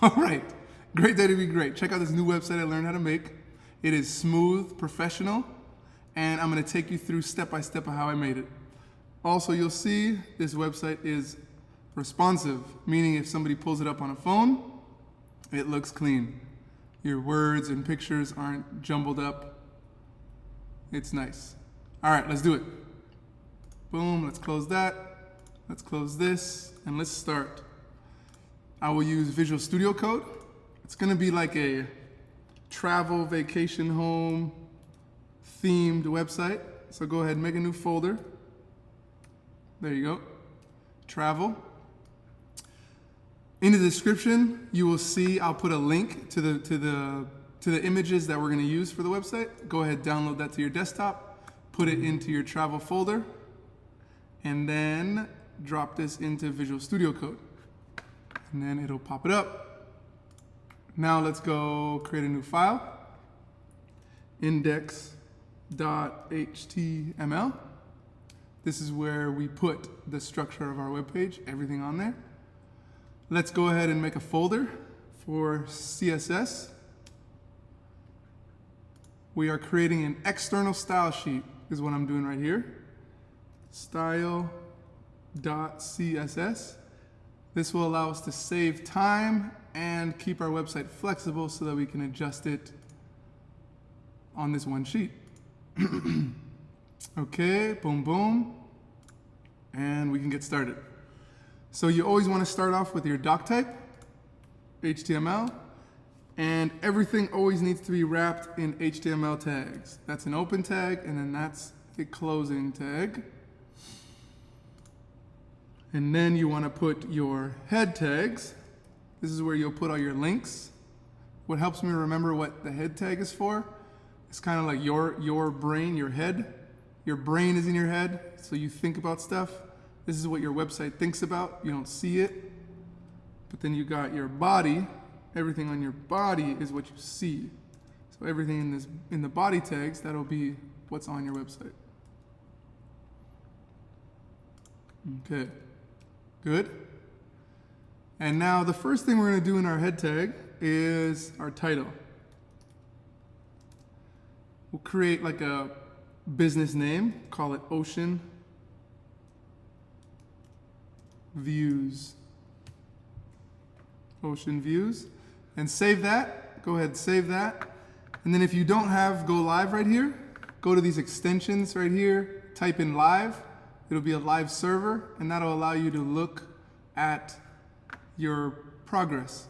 All right, great day to be great. Check out this new website I learned how to make. It is smooth, professional, and I'm gonna take you through step by step of how I made it. Also, you'll see this website is responsive, meaning if somebody pulls it up on a phone, it looks clean. Your words and pictures aren't jumbled up. It's nice. All right, let's do it. Boom, let's close that. Let's close this, and let's start. I will use Visual Studio Code. It's gonna be like a travel, vacation, home themed website. So go ahead and make a new folder. There you go, travel. In the description, you will see, I'll put a link to the images that we're gonna use for the website. Go ahead, download that to your desktop, put it into your travel folder, and then drop this into Visual Studio Code. And then it'll pop it up. Now let's go create a new file, index.html. This is where we put the structure of our web page, everything on there. Let's go ahead and make a folder for CSS. We are creating an external style sheet, is what I'm doing right here. Style.css. This will allow us to save time and keep our website flexible so that we can adjust it on this one sheet. Okay, boom, boom. And we can get started. So you always want to start off with your doc type, HTML, and everything always needs to be wrapped in HTML tags. That's an open tag, and then that's a closing tag. And then you want to put your head tags. This is where you'll put all your links. What helps me remember what the head tag is for, it's kind of like your brain, your head. Your brain is in your head, so you think about stuff. This is what your website thinks about. You don't see it. But then you got your body. Everything on your body is what you see. So everything in the body tags, that'll be what's on your website. Okay. Good. And now the first thing we're going to do in our head tag is our title. We'll create like a business name, call it Ocean Views. Ocean Views. And save that. Go ahead, save that. And then if you don't have go live right here, go to these extensions right here, type in live. It'll be a live server, and that'll allow you to look at your progress.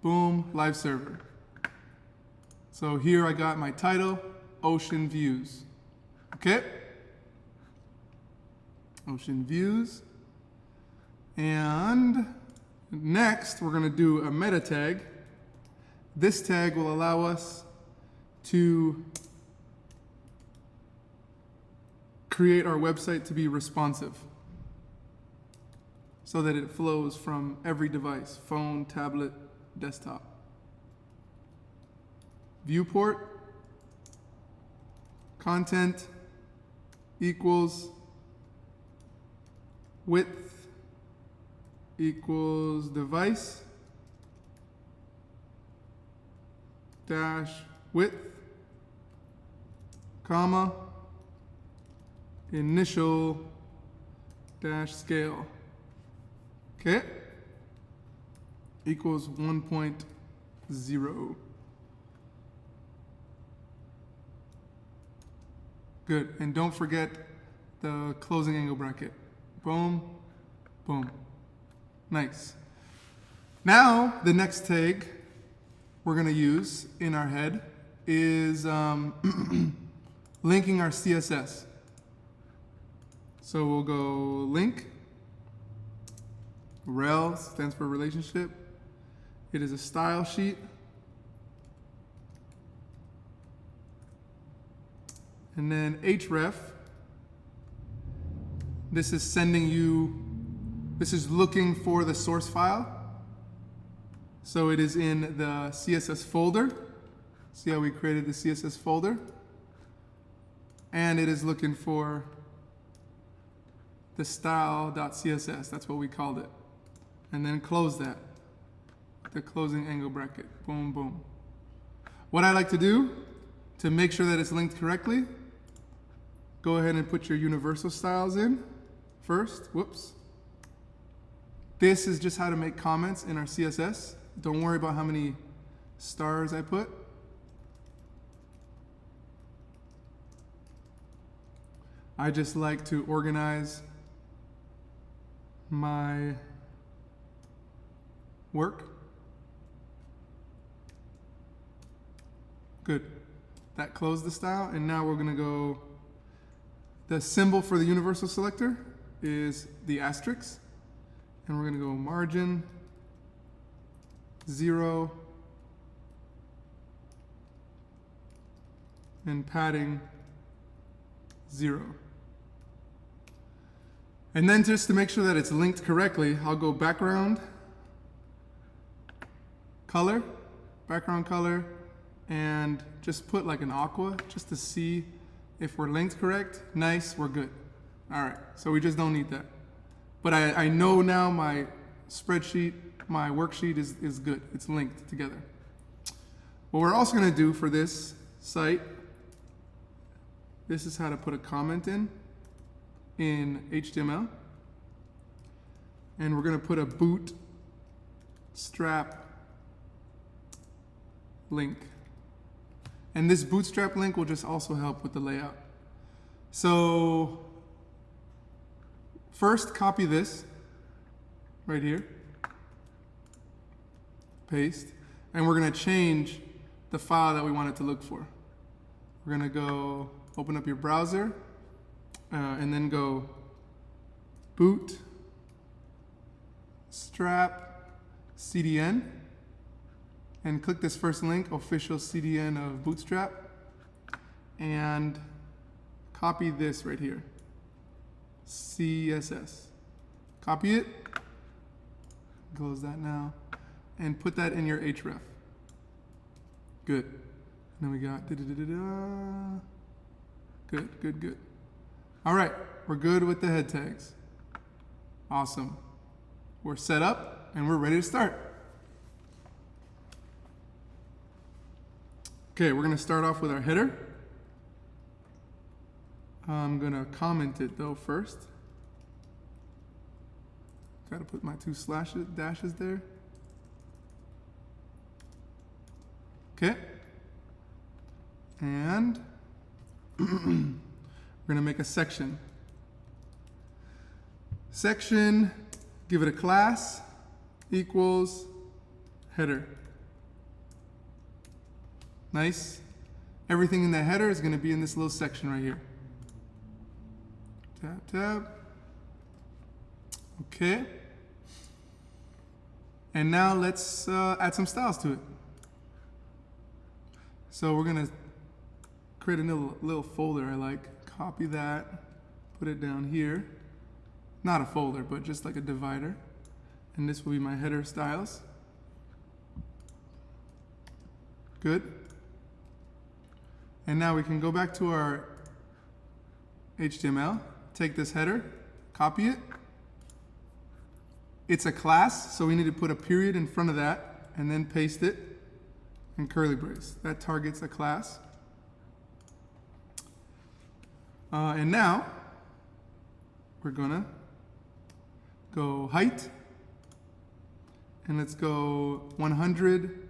Boom, live server. So here I got my title, Ocean Views. Okay? Ocean Views. And next, we're gonna do a meta tag. This tag will allow us to create our website to be responsive so that it flows from every device, phone, tablet, desktop. Viewport, content equals width equals device dash width, comma, initial dash scale. Okay? Equals 1.0. Good. And don't forget the closing angle bracket. Boom, boom. Nice. Now, the next tag we're going to use in our head is linking our CSS. So we'll go link. Rel stands for relationship. It is a style sheet. And then href. This is sending you, this is looking for the source file. So it is in the CSS folder. See how we created the CSS folder? And it is looking for the style.css. That's what we called it. And then close that. the closing angle bracket. Boom, boom. What I like to do to make sure that it's linked correctly, go ahead and put your universal styles in first. Whoops. This is just how to make comments in our CSS. Don't worry about how many stars I put. I just like to organize my work. Good. That closed the style, and now we're gonna go, the symbol for the universal selector is the asterisk, and we're gonna go margin 0 and padding 0. And then just to make sure that it's linked correctly, I'll go background color, and just put like an aqua just to see if we're linked correct. Nice, we're good. All right, so we just don't need that. But I know now my spreadsheet, my worksheet is good. It's linked together. What we're also gonna do for this site, this is how to put a comment in HTML. And we're gonna put a bootstrap link. And this bootstrap link will just also help with the layout. So first copy this right here, paste, and we're gonna change the file that we want it to look for. We're gonna go open up your browser and then go bootstrap CDN and click this first link, official CDN of Bootstrap, and copy this right here, CSS. Copy it, close that now, and put that in your href. Good. And then we got da-da-da-da-da. Good, good, good. All right, we're good with the head tags. Awesome. We're set up and we're ready to start. Okay, we're gonna start off with our header. I'm gonna comment it though first. Gotta put my 2 dashes there. Okay. And we're gonna make a section. Section, give it a class, equals header. Nice. Everything in the header is gonna be in this little section right here. Tab, tab. Okay. And now let's add some styles to it. So we're gonna create a little folder I like. Copy that, put it down here. Not a folder, but just like a divider. And this will be my header styles. Good. And now we can go back to our HTML, take this header, copy it. It's a class, so we need to put a period in front of that and then paste it in curly brace. That targets a class. And now we're gonna go height, and let's go 100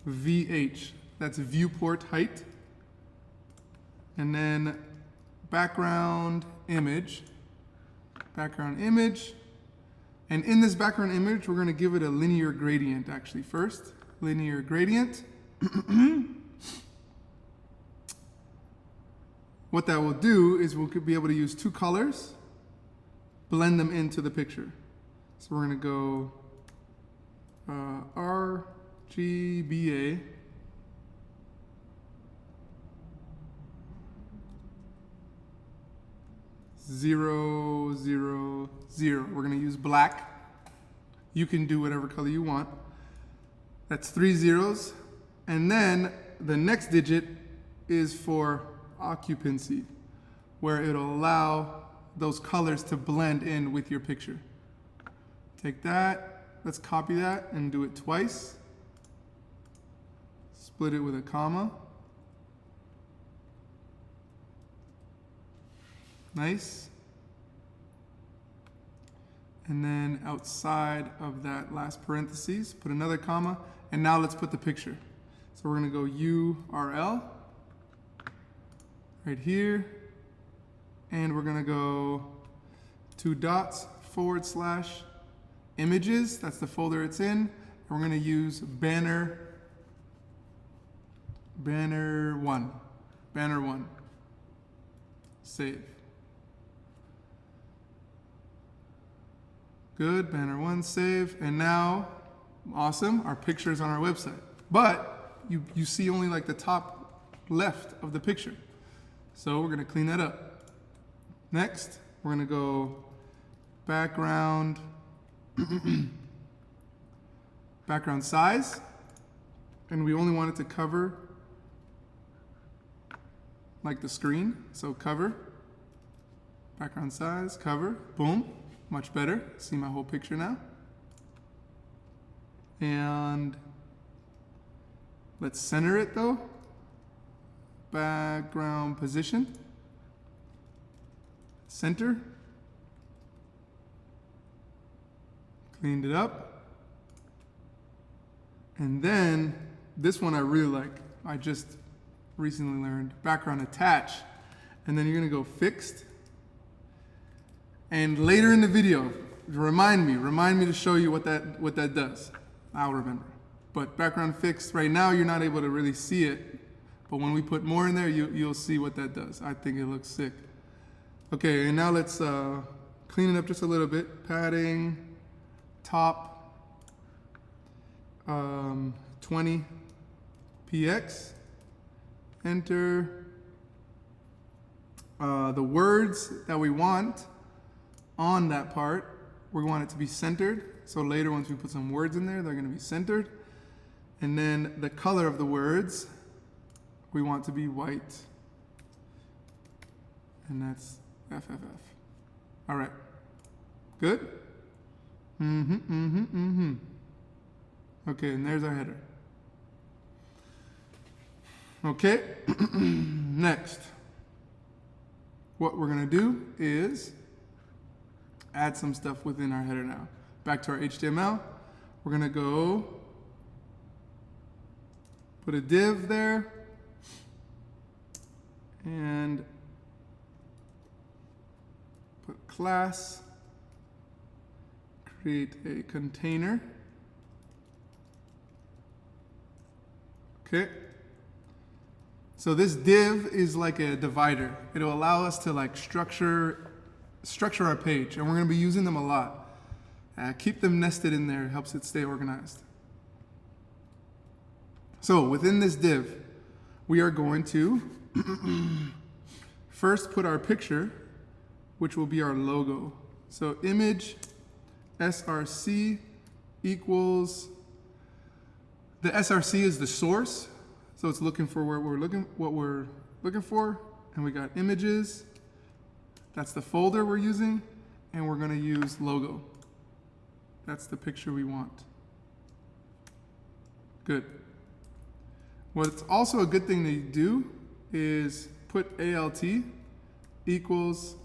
VH. That's viewport height. And then background image. And in this background image, we're gonna give it a linear gradient actually first. Linear gradient. What that will do is we'll be able to use 2 colors, blend them into the picture. So we're gonna go RGBA. Zero, zero, zero. We're gonna use black. You can do whatever color you want. That's 3 zeros. And then the next digit is for occupancy, where it'll allow those colors to blend in with your picture. Take that, let's copy that and do it twice. Split it with a comma. Nice. And then outside of that last parentheses, put another comma. And now let's put the picture. So we're going to go URL right here. And we're going to go 2 dots / images. That's the folder it's in. And we're going to use banner 1. Banner 1. Save. Good, banner 1, save. And now, awesome, our picture is on our website. But you see only like the top left of the picture. So we're gonna clean that up. Next, we're gonna go background, background size. And we only want it to cover like the screen. So cover, background size, cover, boom. Much better. See my whole picture now. And let's center it though. Background position. Center. Cleaned it up. And then this one I really like. I just recently learned. Background attach. And then you're gonna go fixed. And later in the video, remind me to show you what that does. I'll remember. But background fixed, right now you're not able to really see it. But when we put more in there, you'll see what that does. I think it looks sick. Okay, and now let's clean it up just a little bit. Padding, top, 20 px. Enter. The words that we want on that part, we want it to be centered. So later, once we put some words in there, they're going to be centered. And then the color of the words, we want to be white. And that's FFF. All right. Good? Okay, and there's our header. Okay, next. What we're going to do is add some stuff within our header now. Back to our HTML. We're going to go put a div there and put class, create a container. Okay. So this div is like a divider. It'll allow us to like structure our page, and we're going to be using them a lot. Keep them nested in there. It helps it stay organized. So within this div, we are going to first put our picture, which will be our logo. So image src equals, the src is the source, so it's looking for what we're looking for, and we got images. That's the folder we're using, and we're going to use logo. That's the picture we want. Good. What's also a good thing to do is put alt equals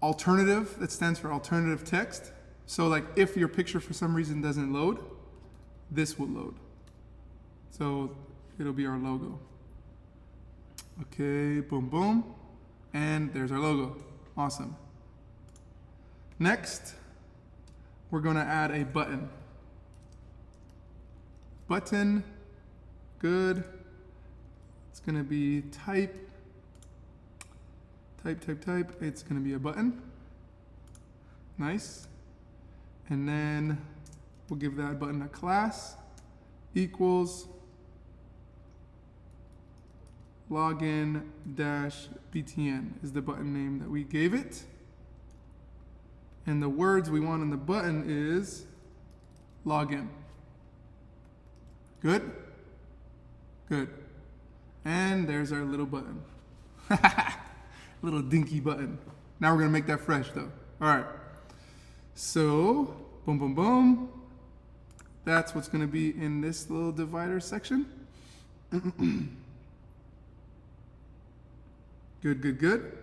alternative. That stands for alternative text. So like if your picture for some reason doesn't load, this will load. So it'll be our logo. Okay, boom, boom. And there's our logo. Awesome. Next, we're going to add a button. Button, good. It's going to be type. It's going to be a button. Nice. And then we'll give that button a class equals login-btn is the button name that we gave it. And the words we want on the button is login. Good? Good. And there's our little button. Little dinky button. Now we're going to make that fresh though. All right. So boom, boom, boom. That's what's going to be in this little divider section. Good, good, good.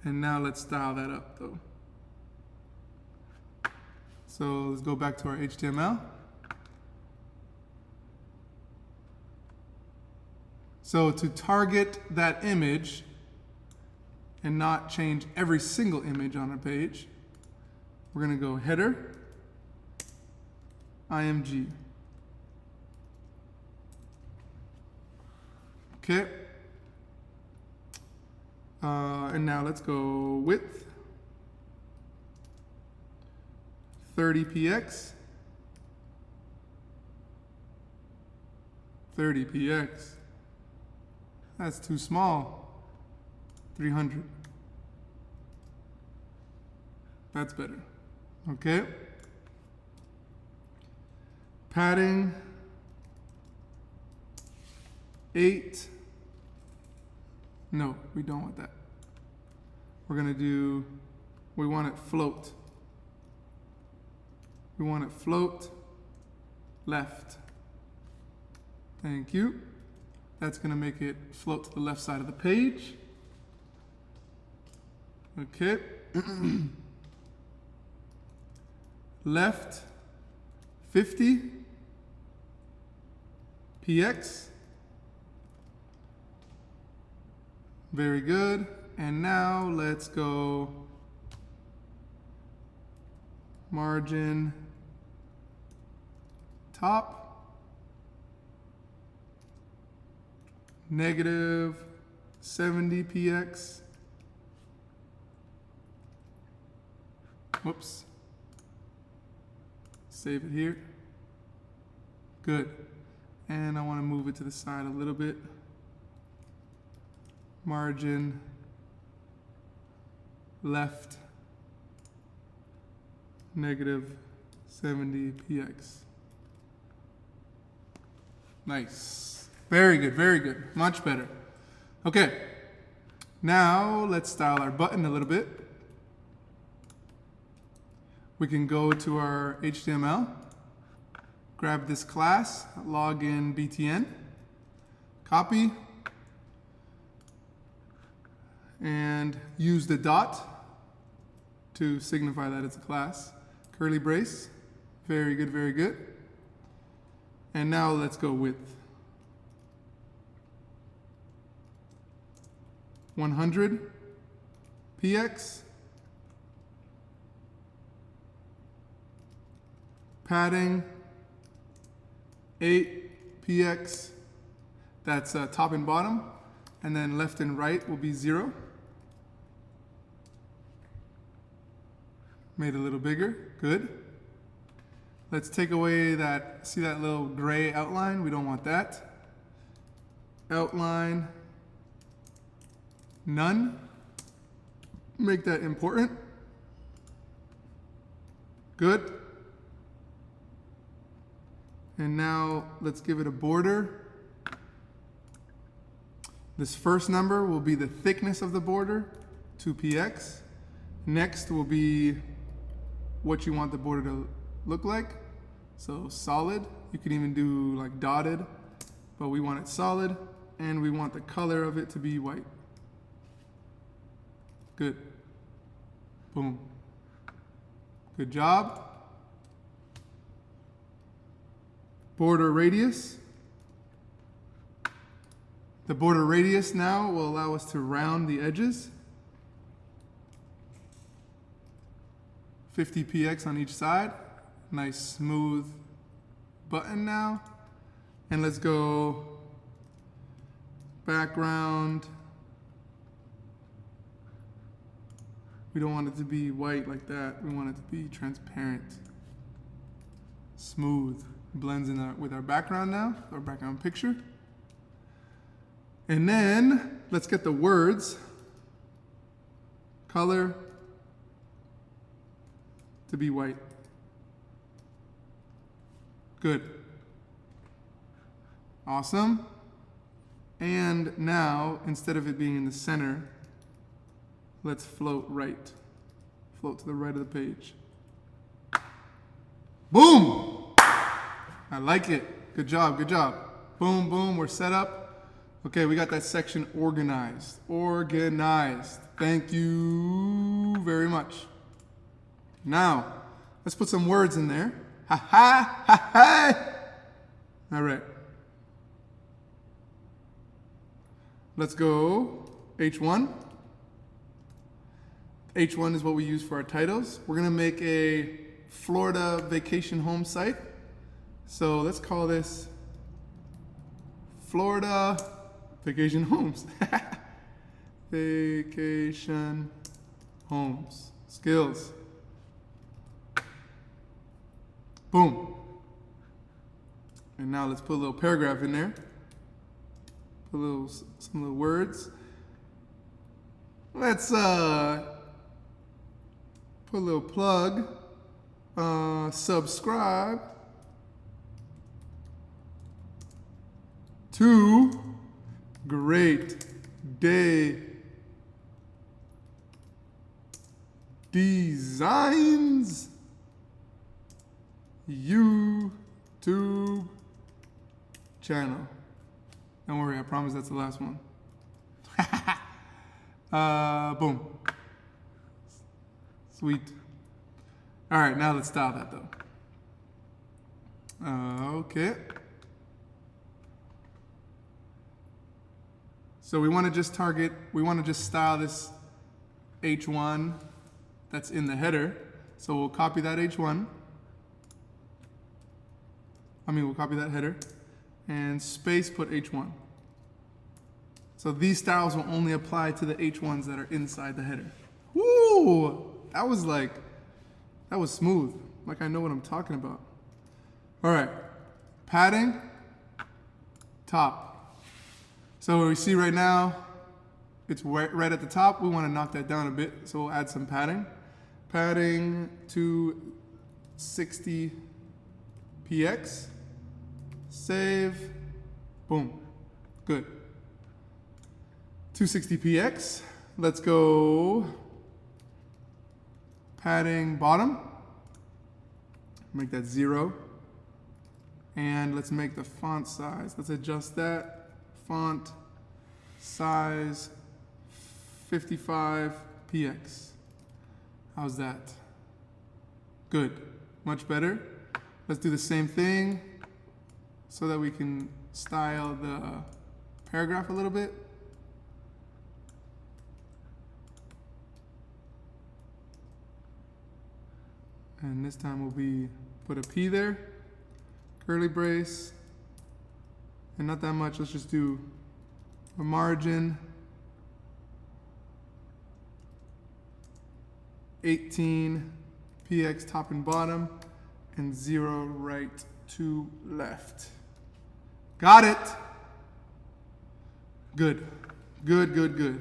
And now let's style that up though. So let's go back to our HTML. So to target that image and not change every single image on our page, we're going to go header, img. Okay. And now let's go width, 30px, 30px. That's too small. 300. That's better. Okay. Padding 8. No, we don't want that. We're going to do, we want it float. We want it float left. Thank you. That's going to make it float to the left side of the page. Okay. Left 50 px. Very good. And now let's go margin top negative 70 px. Whoops. Save it here. Good. And I want to move it to the side a little bit. Margin left negative 70 px. Nice. Very good, very good. Much better. Okay. Now let's style our button a little bit. We can go to our HTML, grab this class, login btn, copy, and use the dot to signify that it's a class. Curly brace. Very good, very good. And now let's go width. 100 px. Padding 8 px. That's top and bottom. And then left and right will be 0. Made it a little bigger. Good. Let's take away that, see that little gray outline? We don't want that. Outline none. Make that important. Good. And now let's give it a border. This first number will be the thickness of the border, 2px. Next will be what you want the border to look like. So solid. You can even do like dotted, but we want it solid, and we want the color of it to be white. Good. Boom. Good job. Border radius. The border radius now will allow us to round the edges. 50 px on each side. Nice smooth button now. And let's go background. We don't want it to be white like that. We want it to be transparent. Smooth. Blends in with our background now, our background picture. And then let's get the words. Color to be white. Good. Awesome. And now, instead of it being in the center, let's float right. Float to the right of the page. Boom! I like it. Good job, good job. Boom, boom, we're set up. Okay, we got that section organized. Organized. Thank you very much. Now, let's put some words in there. Ha ha, ha ha. All right. Let's go H1. H1 is what we use for our titles. We're gonna make a Florida vacation home site. So let's call this Florida Vacation Homes. Vacation Homes. Skills. Boom. And now let's put a little paragraph in there. Put some little words. Let's put a little plug. Subscribe to Great Day Designs YouTube channel. Don't worry, I promise that's the last one. Boom. Sweet. All right, now let's style that though. Okay. So we want to just style this H1 that's in the header. So we'll copy that H1. We'll copy that header and space put H1. So these styles will only apply to the H1s that are inside the header. Woo! That was smooth. Like I know what I'm talking about. All right, padding, top. So we see right now, it's right at the top. We want to knock that down a bit, so we'll add some padding. Padding to 60 px. Save. Boom. Good. 260px. Let's go padding bottom. Make that 0. And let's make the font size. Let's adjust that. Font size 55px. How's that? Good. Much better. Let's do the same thing so that we can style the paragraph a little bit. And this time we'll put a P there, curly brace, and not that much. Let's just do a margin 18 px top and bottom, and 0 right to left. Got it. Good. Good, good, good.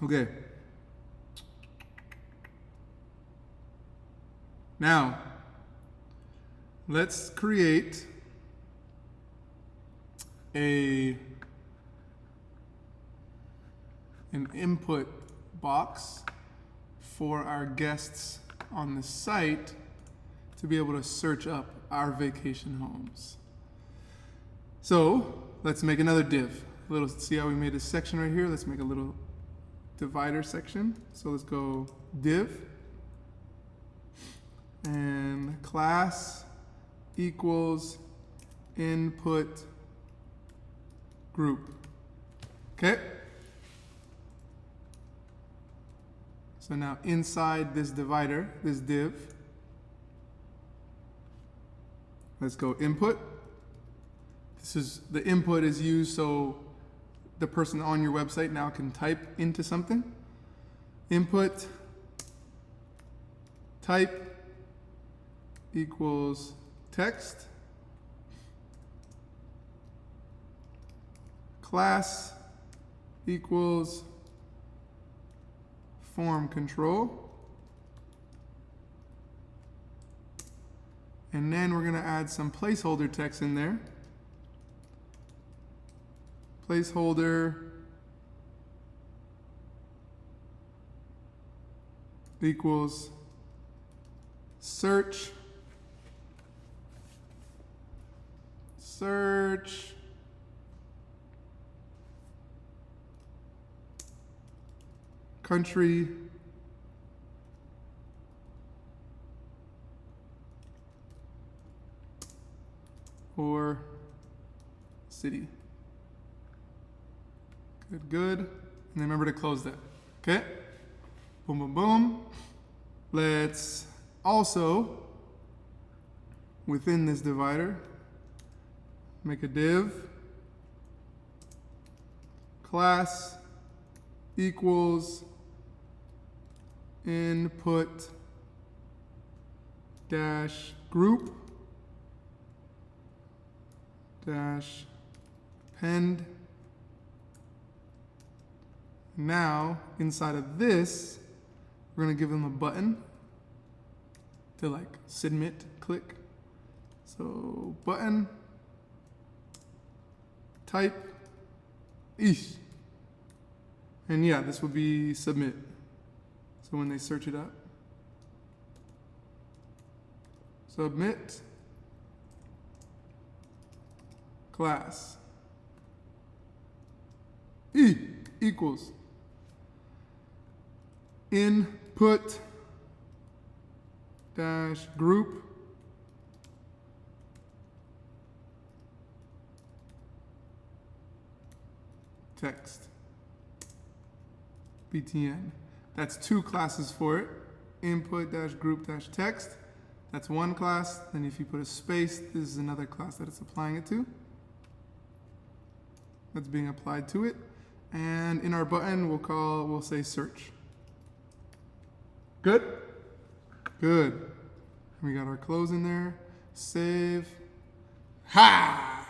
Okay. Now, let's create an input box for our guests on the site to be able to search up our vacation homes. So let's make another div. See how we made a section right here? Let's make a little divider section. So let's go div and class equals input group. Okay. So now inside this divider, this div, let's go input. The input is used so the person on your website now can type into something. Input type equals text. Class equals form control. And then we're going to add some placeholder text in there. Placeholder equals search, country, or city. Good, good. And remember to close that. Okay? Boom, boom, boom. Let's also, within this divider, make a div, class equals input dash group dash append. Now, inside of this, we're going to give them a button to like submit, click. So button, type, ish. And yeah, this will be submit. So when they search it up, submit, class, equals input dash group text btn. That's two classes for it. Input dash group dash text. That's one class. Then if you put a space, this is another class that it's applying it to. That's being applied to it. And in our button, we'll say search. Good? Good. We got our close in there. Save. Ha!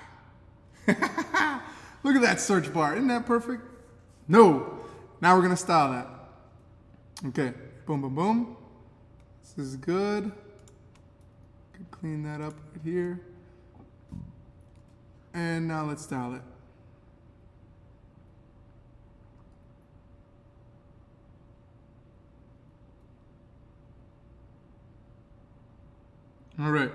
Look at that search bar. Isn't that perfect? No. Now we're going to style that. Okay. Boom, boom, boom. This is good. Could clean that up right here. And now let's style it. All right.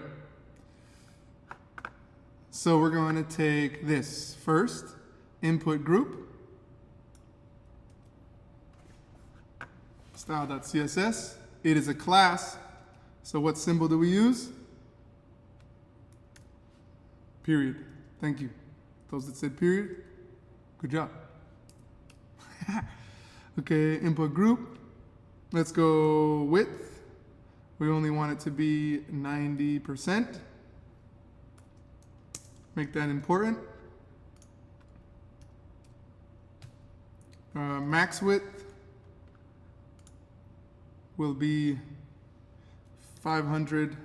So we're going to take this first, input group, style.css. It is a class. So what symbol do we use? Period. Thank you. Those that said period, good job. Okay, input group. Let's go width. We only want it to be 90%. Make that important. Max width will be 500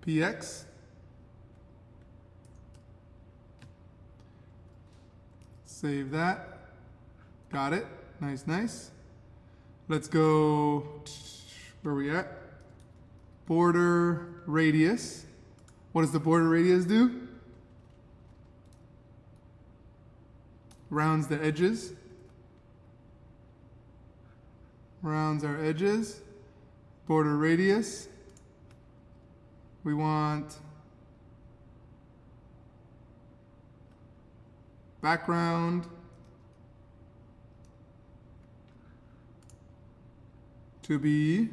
px. Save that. Got it. Nice, nice. Let's go, where are we at? Border radius. What does the border radius do? Rounds the edges. Rounds our edges. Border radius. We want background to be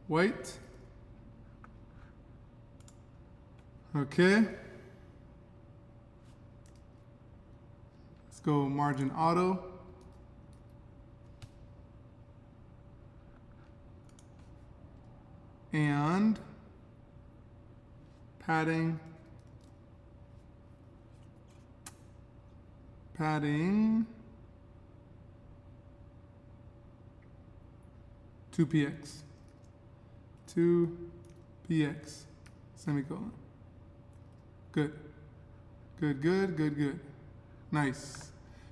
white. Okay. Let's go margin auto. And padding 2px. 2px, semicolon. Good. Good, good, good, good. Nice.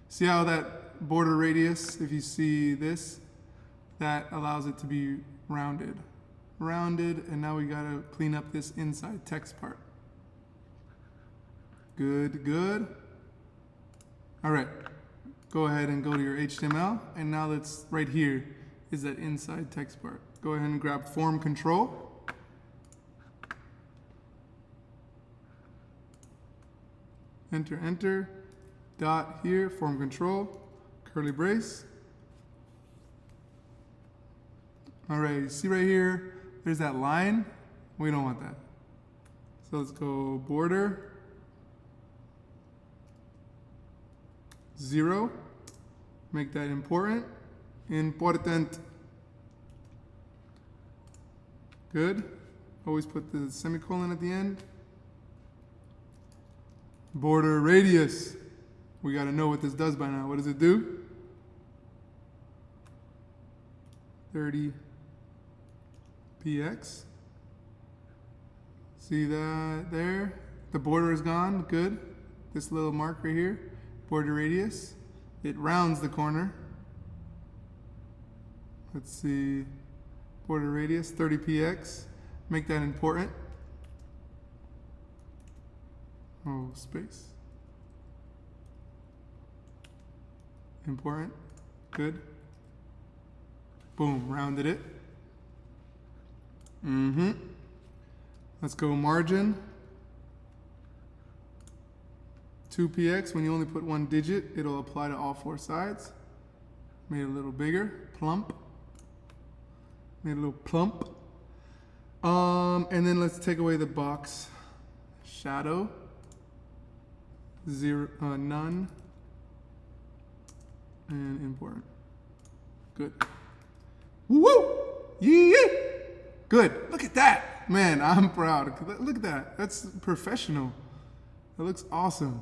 See how that border radius, if you see this, that allows it to be rounded. Rounded, and now we gotta clean up this inside text part. Good, good. All right, go ahead and go to your HTML, and now let's, right here is that inside text part. go ahead and grab form control. Enter, enter, dot here, form control, curly brace. All right, you see right here, there's that line. We don't want that. So let's go border, 0, make that important, important. Good, always put the semicolon at the end. Border radius, we gotta know what this does by now. What does it do? 30 px. See that there? The border is gone, good. This little mark right here, border radius. It rounds the corner. Let's see, border radius, 30 px. Make that important. Oh, space. Important, good. Boom, rounded it. Let's go margin. 2px, when you only put one digit, it'll apply to all 4 sides. Made it a little bigger, plump. Made it a little plump. And then let's take away the box shadow. 0, none, and important. Good. Woo! Yeah! Good. Look at that. Man, I'm proud. Look at that. That's professional. That looks awesome.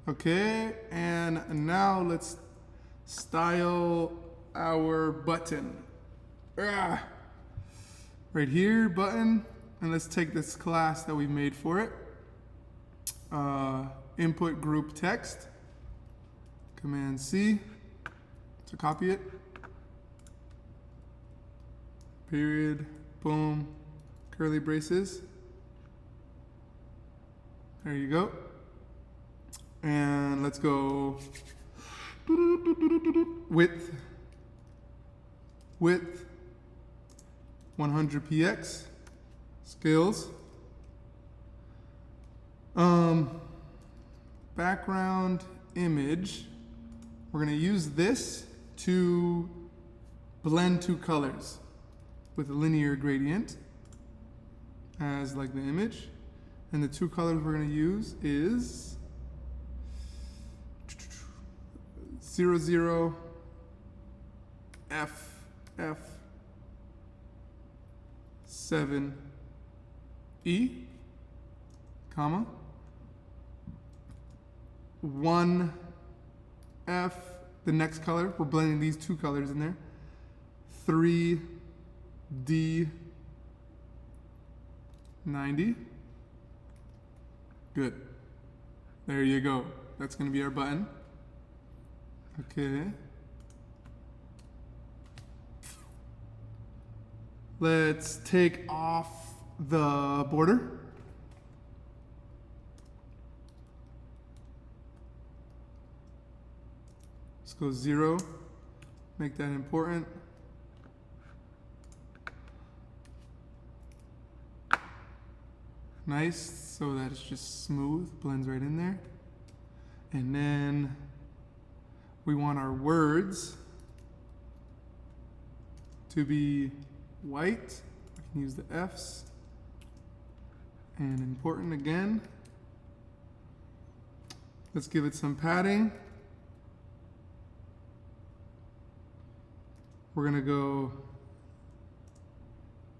Okay, and now let's style our button. Right here, button, and let's take this class that we made for it. Input group text, Command C to copy it, period, boom, curly braces, there you go, and let's go width, 100px, scales, background image, we're going to use this to blend 2 colors with a linear gradient as like the image. And the 2 colors we're going to use is 00 F 7 E, comma, 1 F, the next color, we're blending these 2 colors in there, 3 D 90. Good. There you go. That's going to be our button. Okay. Let's take off the border. Let's go 0. Make that important. Nice, so that it's just smooth, blends right in there. And then we want our words to be white. We can use the F's. And important again. Let's give it some padding. We're gonna go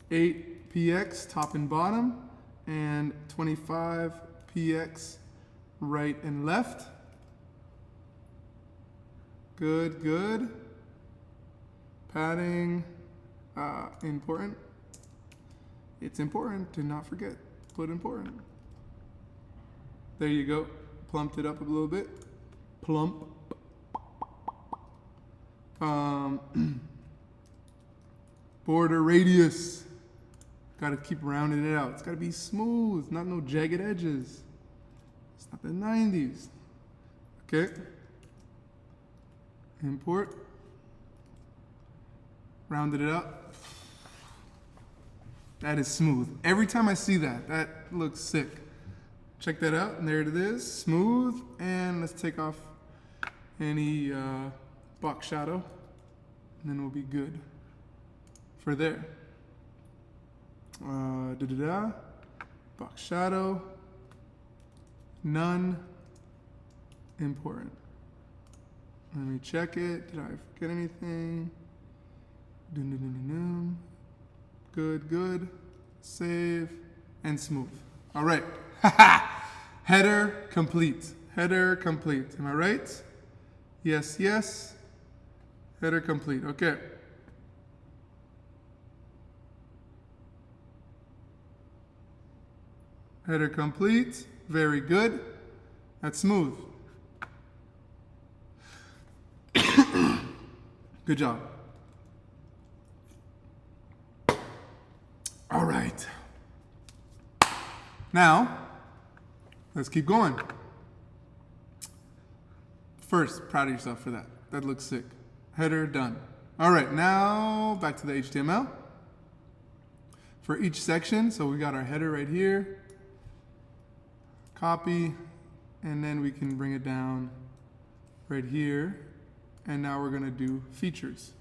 8px top and bottom, and 25px right and left. Good, good. Padding, important. It's important to not forget, put important. There you go, plumped it up a little bit. Plump. Border radius. Gotta keep rounding it out. It's gotta be smooth, not no jagged edges. It's not the 90s. Okay. Import. Rounded it up. That is smooth. Every time I see that, that looks sick. Check that out, and there it is, smooth. And let's take off any box shadow, and then we'll be good for there. Box shadow, none, important. Let me check it. Did I forget anything? Good, good. Save and smooth. All right. Header complete. Header complete. Am I right? Yes, yes. Header complete. Okay. Header complete. Very good. That's smooth. Good job. All right. Now, let's keep going. First, proud of yourself for that. That looks sick. Header done. All right, now back to the HTML. For each section, so we got our header right here. Copy, and then we can bring it down right here. And now we're gonna do features.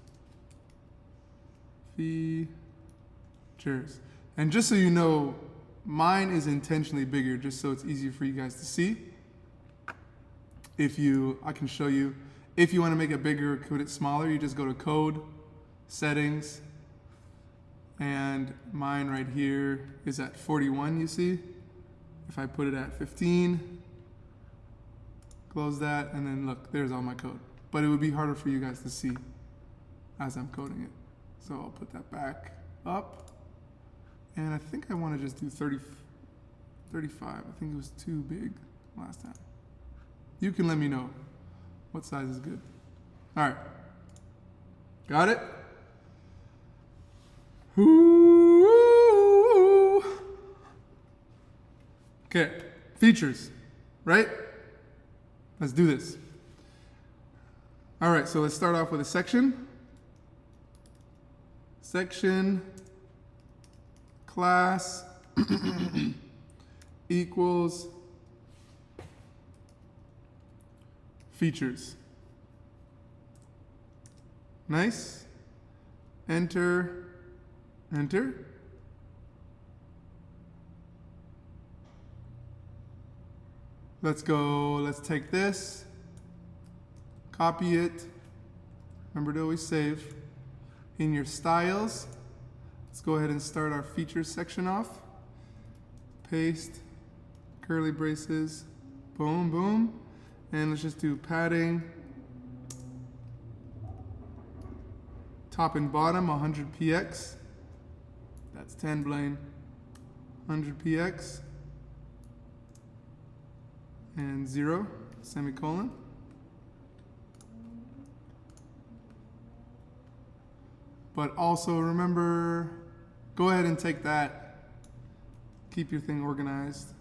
Features. And just so you know, mine is intentionally bigger just so it's easier for you guys to see. I can show you. If you want to make it bigger or put it smaller, you just go to Code, Settings, and mine right here is at 41, you see? If I put it at 15, close that, and then look, there's all my code. But it would be harder for you guys to see as I'm coding it. So I'll put that back up. And I think I want to just do 35. I think it was too big last time. You can let me know what size is good. All right. Got it? Ooh. Okay, features, right? Let's do this. All right, so let's start off with a section. Section class equals features. Nice. Enter, enter. Let's go, let's take this, copy it. Remember to always save. In your styles, let's go ahead and start our features section off. Paste, curly braces, boom, boom. And let's just do padding. Top and bottom, 100 px. That's 10 Blaine. 100 px. And 0, semicolon. But also remember, go ahead and take that. Keep your thing organized.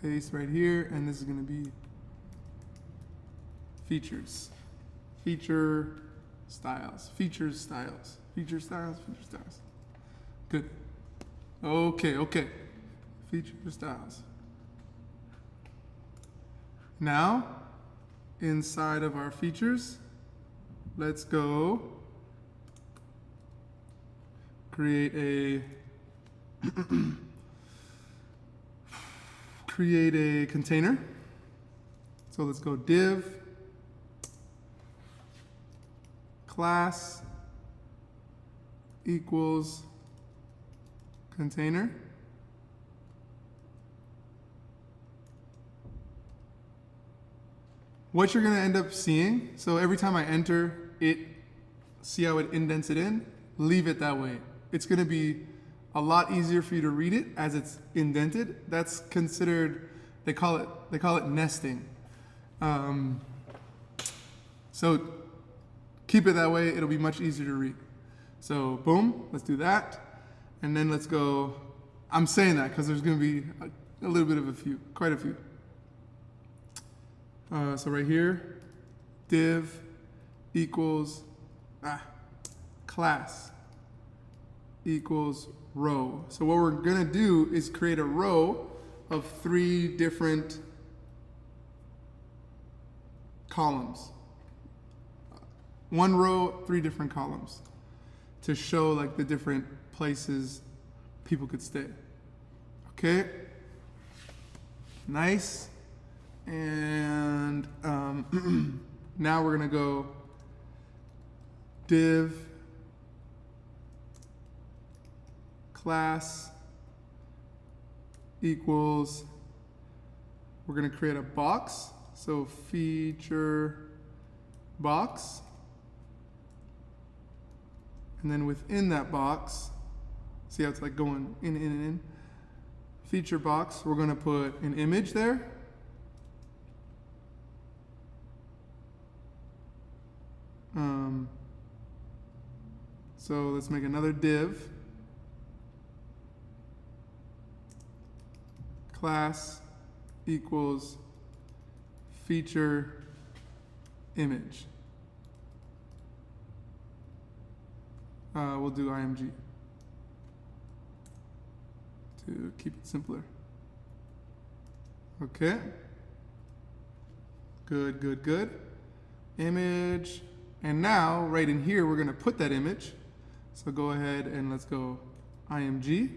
Paste right here, and this is going to be features. Feature styles. Features styles. Feature styles. Feature styles. Good. Okay, okay. Feature styles. Now, inside of our features, let's go create a container. So let's go div class equals container. What you're going to end up seeing, so every time I enter it, see how it indents it in? Leave it that way. It's going to be a lot easier for you to read it as it's indented. That's considered, they call it nesting. So keep it that way. It'll be much easier to read. So boom, let's do that. And then let's go, I'm saying that because there's going to be a little bit of quite a few. So right here, div equals class. equals row. So what we're gonna do is create a row of 3 different columns. 1 row, 3 different columns to show like the different places people could stay. Okay, nice. And now we're gonna go div class equals, we're gonna create a box. So feature box. And then within that box, see how it's like going in, in. Feature box, we're gonna put an image there. So let's make another div. Class equals feature image. We'll do img to keep it simpler. Okay. Good, good, good. Image. And now, right in here, we're going to put that image. So go ahead and let's go img.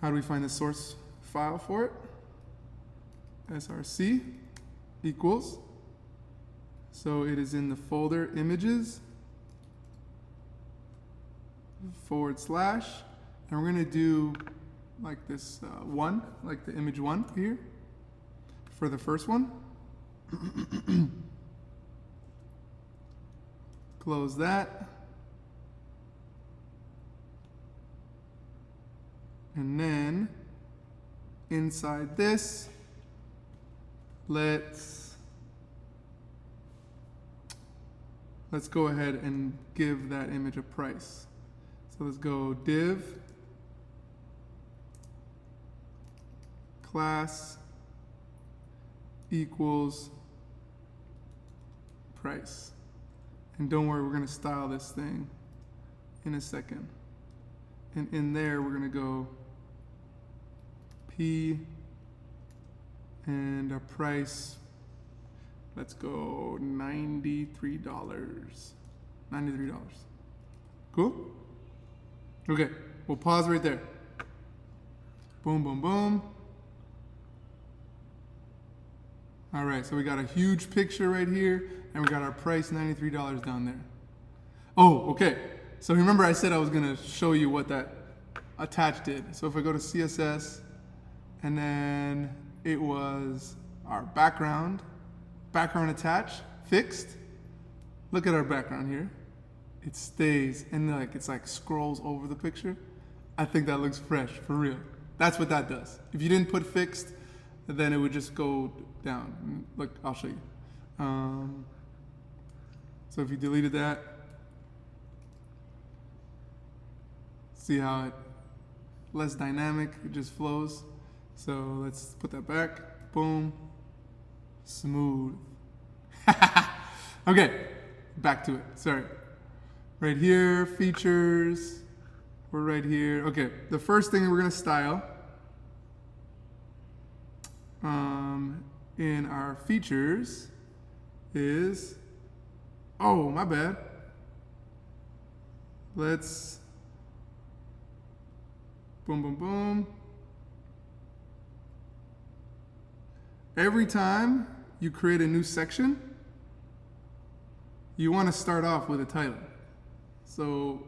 How do we find the source file for it? src equals. So it is in the folder images / and we're going to do like this 1, like the image 1 here for the first one. Close that. And then inside this, let's go ahead and give that image a price. So let's go div class equals price. And don't worry, we're going to style this thing in a second. And in there, we're going to go P and our price, let's go $93. $93. Cool? Okay, we'll pause right there. Boom, boom, boom. All right, so we got a huge picture right here, and we got our price, $93 down there. Oh, okay. So remember I said I was gonna show you what that attach did. So if I go to CSS, and then it was our background attach, fixed. Look at our background here. It stays, and like it's like scrolls over the picture. I think that looks fresh, for real. That's what that does. If you didn't put fixed, then it would just go down. Look, I'll show you. So if you deleted that, see how it less dynamic, it just flows. So let's put that back. Boom. Smooth. Okay, back to it. Sorry. Right here, features. We're right here. Okay, the first thing we're gonna style in our features is, oh, my bad. Let's, boom, boom, boom. Every time you create a new section, you want to start off with a title, so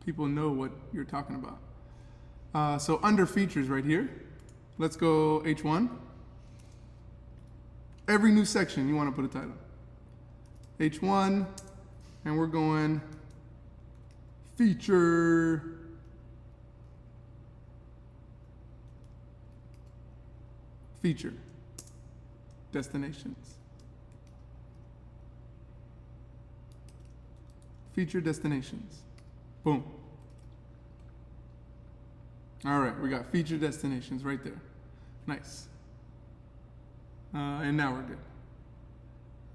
people know what you're talking about. So under features right here, let's go H1. Every new section, you want to put a title. H1, and we're going feature destinations. Feature destinations. Boom. All right, we got feature destinations right there. Nice. And now we're good.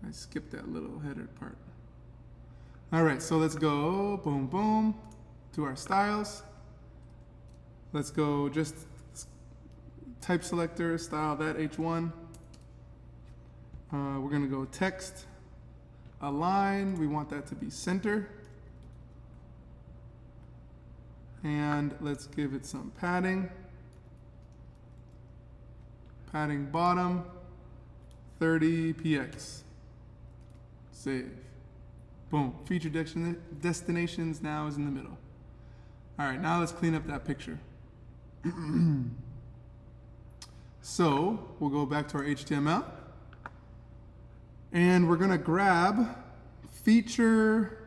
I skipped that little header part. All right, so let's go, boom, boom, to our styles. Let's go just type selector, style that H1. We're gonna go text, align, we want that to be center. And let's give it some padding. Padding bottom, 30 px. Save. Boom. Feature destinations now is in the middle. All right, now let's clean up that picture. So we'll go back to our HTML. And we're going to grab feature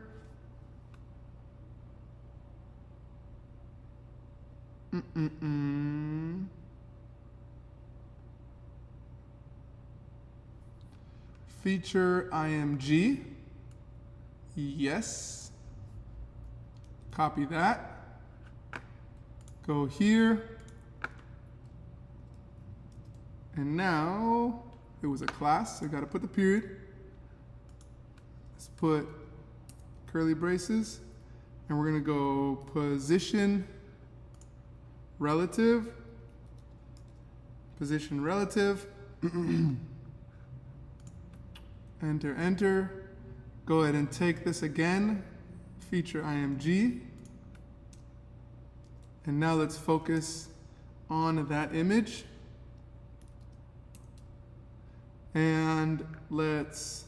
feature img. Yes. Copy that. Go here. And now it was a class, so I got to put the period. Let's put curly braces, and we're going to go position relative, enter, enter. Go ahead and take this again, feature img. And now let's focus on that image. And let's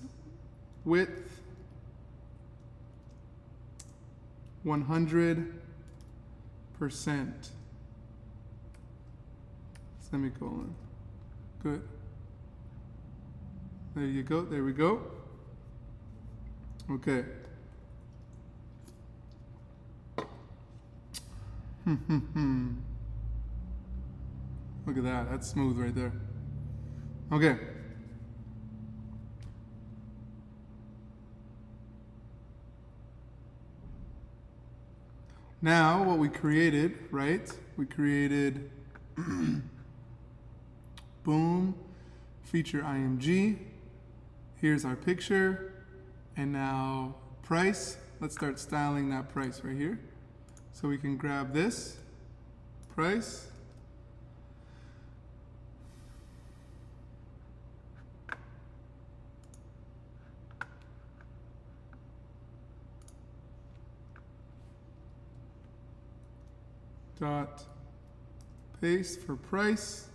width 100%. Semicolon. Good. There you go. There we go. Okay. Look at that. That's smooth right there. Okay. Now, what we created, right? We created boom, feature img. Here's our picture. And now price. Let's start styling that price right here. So we can grab this price. Dot paste for price.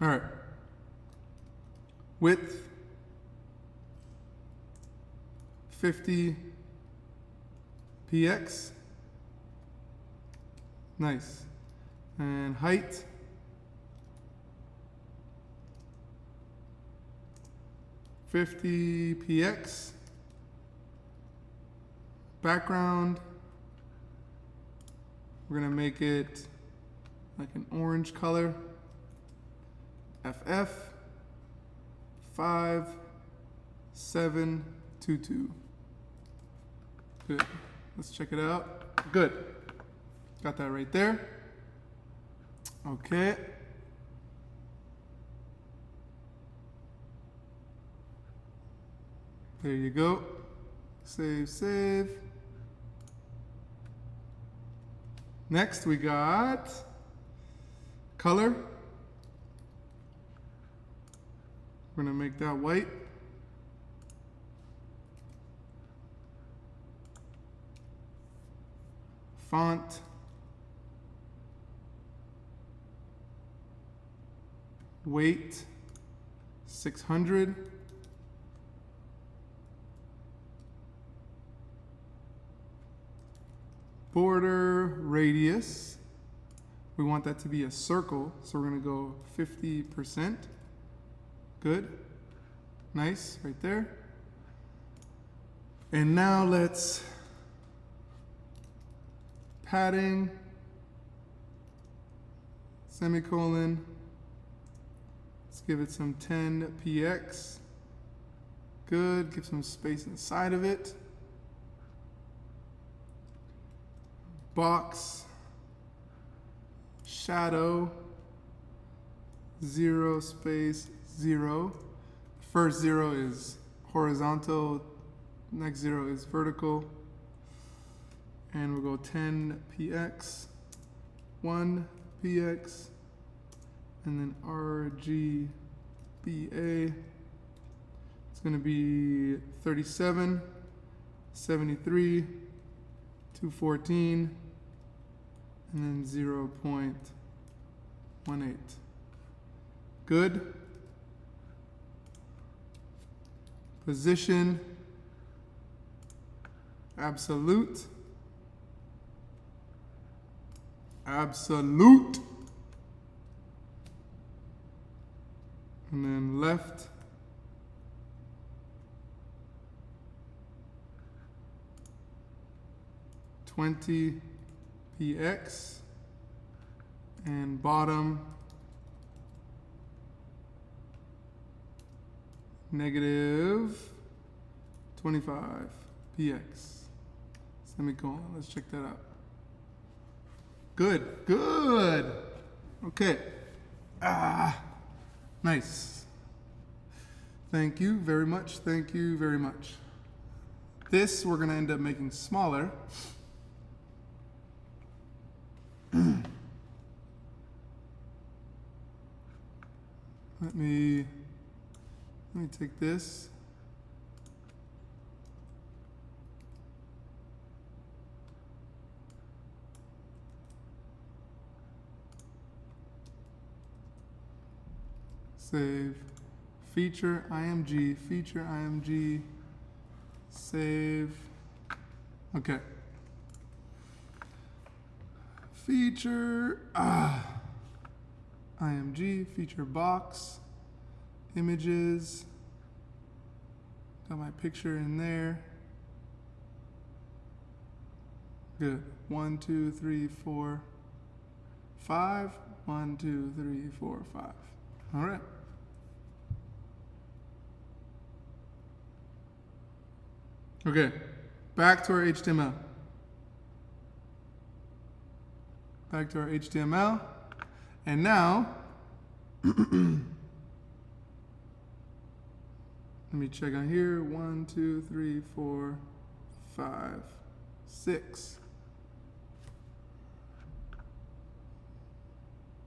All right. Width 50 px. Nice. And height 50 px. Background, we're gonna make it like an orange color. FF 5722. Good. Let's check it out. Good. Got that right there. Okay. There you go. Save, save. Next we got color. We're going to make that white. Font. Weight 600. Border radius. We want that to be a circle, so we're going to go 50%. Good. Nice, right there. And now let's padding, semicolon. Let's give it some 10 px. Good, give some space inside of it. Box shadow, 0 space 0. First 0 is horizontal, next 0 is vertical. And we'll go 10 px, 1 px, and then RGBA. It's going to be 37, 73, 214, and then 0.18. Good. Position, absolute. Absolute. And then left. $20 px. And bottom negative 25 px. Semicolon. Let's check that out. Good, good. Okay. Nice. Thank you very much. Thank you very much. This we're going to end up making smaller. Let me take this. Save, feature img, save. Okay. Feature, img, feature box, images, got my picture in there. Good. 1, 2, 3, 4, 5. 1, 2, 3, 4, 5. All right. Okay, back to our HTML. Back to our HTML. And now, let me check on here. 1, 2, 3, 4, 5, 6.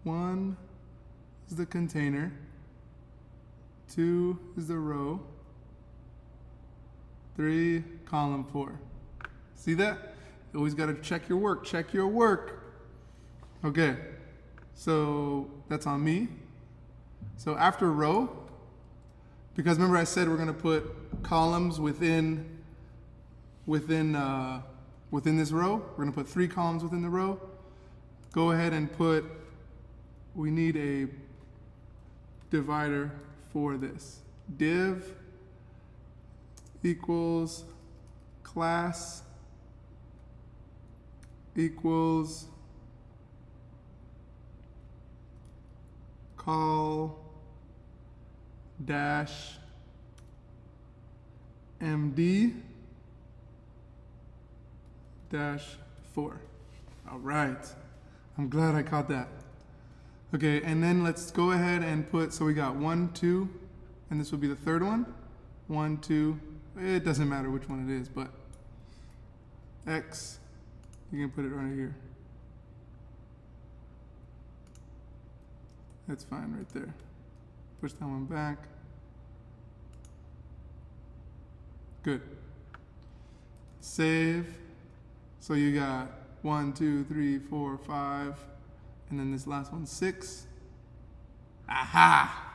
1 is the container. 2 is the row. 3, column 4. See that? You always got to check your work. Check your work. Okay, so that's on me. So after row, because remember I said we're going to put columns within this row. We're going to put 3 columns within the row. Go ahead and put. We need a divider for this. Div equals class equals call dash md dash 4. All right. I'm glad I caught that. Okay, and then let's go ahead and put, so we got 1, 2, and this will be the third one. 1, 2, it doesn't matter which one it is, but X, you can put it right here. That's fine right there. Push that one back. Good. Save. So you got 1, 2, 3, 4, 5, and then this last one, 6. Aha!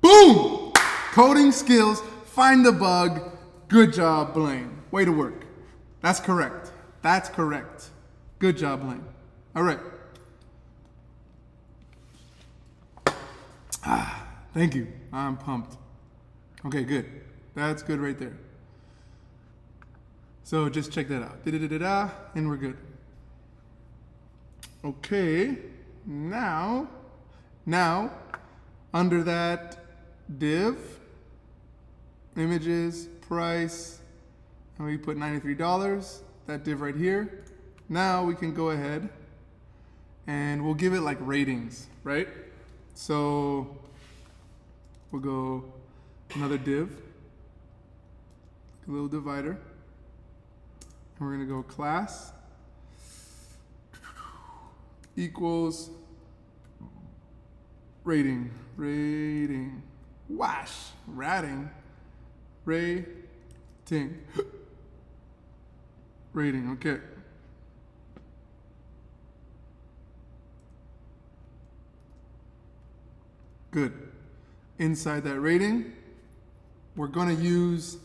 Boom! Coding skills, find the bug. Good job, Blaine. Way to work. That's correct. That's correct. Good job, Blaine. All right. Thank you. I'm pumped. Okay, good. That's good right there. So just check that out. Da-da-da-da-da, and we're good. Okay, now, under that div, images, price, and we put $93, that div right here. Now we can go ahead and we'll give it like ratings, right? So we'll go another div, a little divider, and we're gonna go class equals rating, wash, rating, okay. Good. Inside that rating, we're gonna use,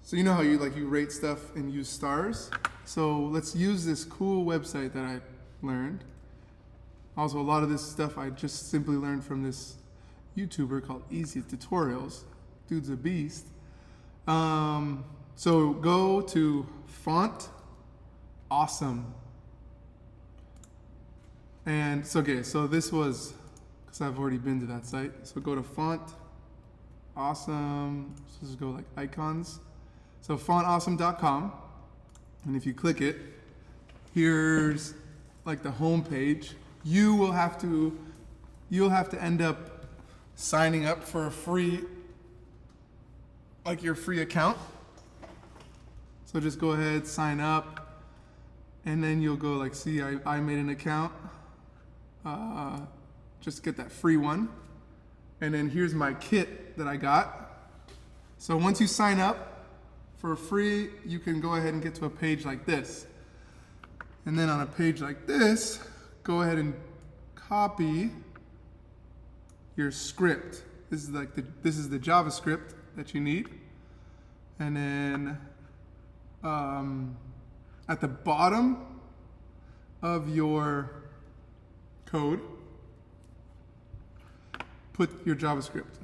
so you know how you rate stuff and use stars? So let's use this cool website that I learned. Also, a lot of this stuff I just simply learned from this YouTuber called Easy Tutorials. Dude's a beast. So go to Fontawesome. And so, okay, so this was, because I've already been to that site. So go to Fontawesome, so just go like icons. So fontawesome.com, and if you click it, here's like the home page. You'll have to end up signing up for a free, like your free account. So just go ahead, sign up, and then you'll go like, see, I made an account. Just get that free one. And then here's my kit that I got. So once you sign up for free, you can go ahead and get to a page like this. And then on a page like this, go ahead and copy your script. This is the JavaScript that you need. And then at the bottom of your code, put your JavaScript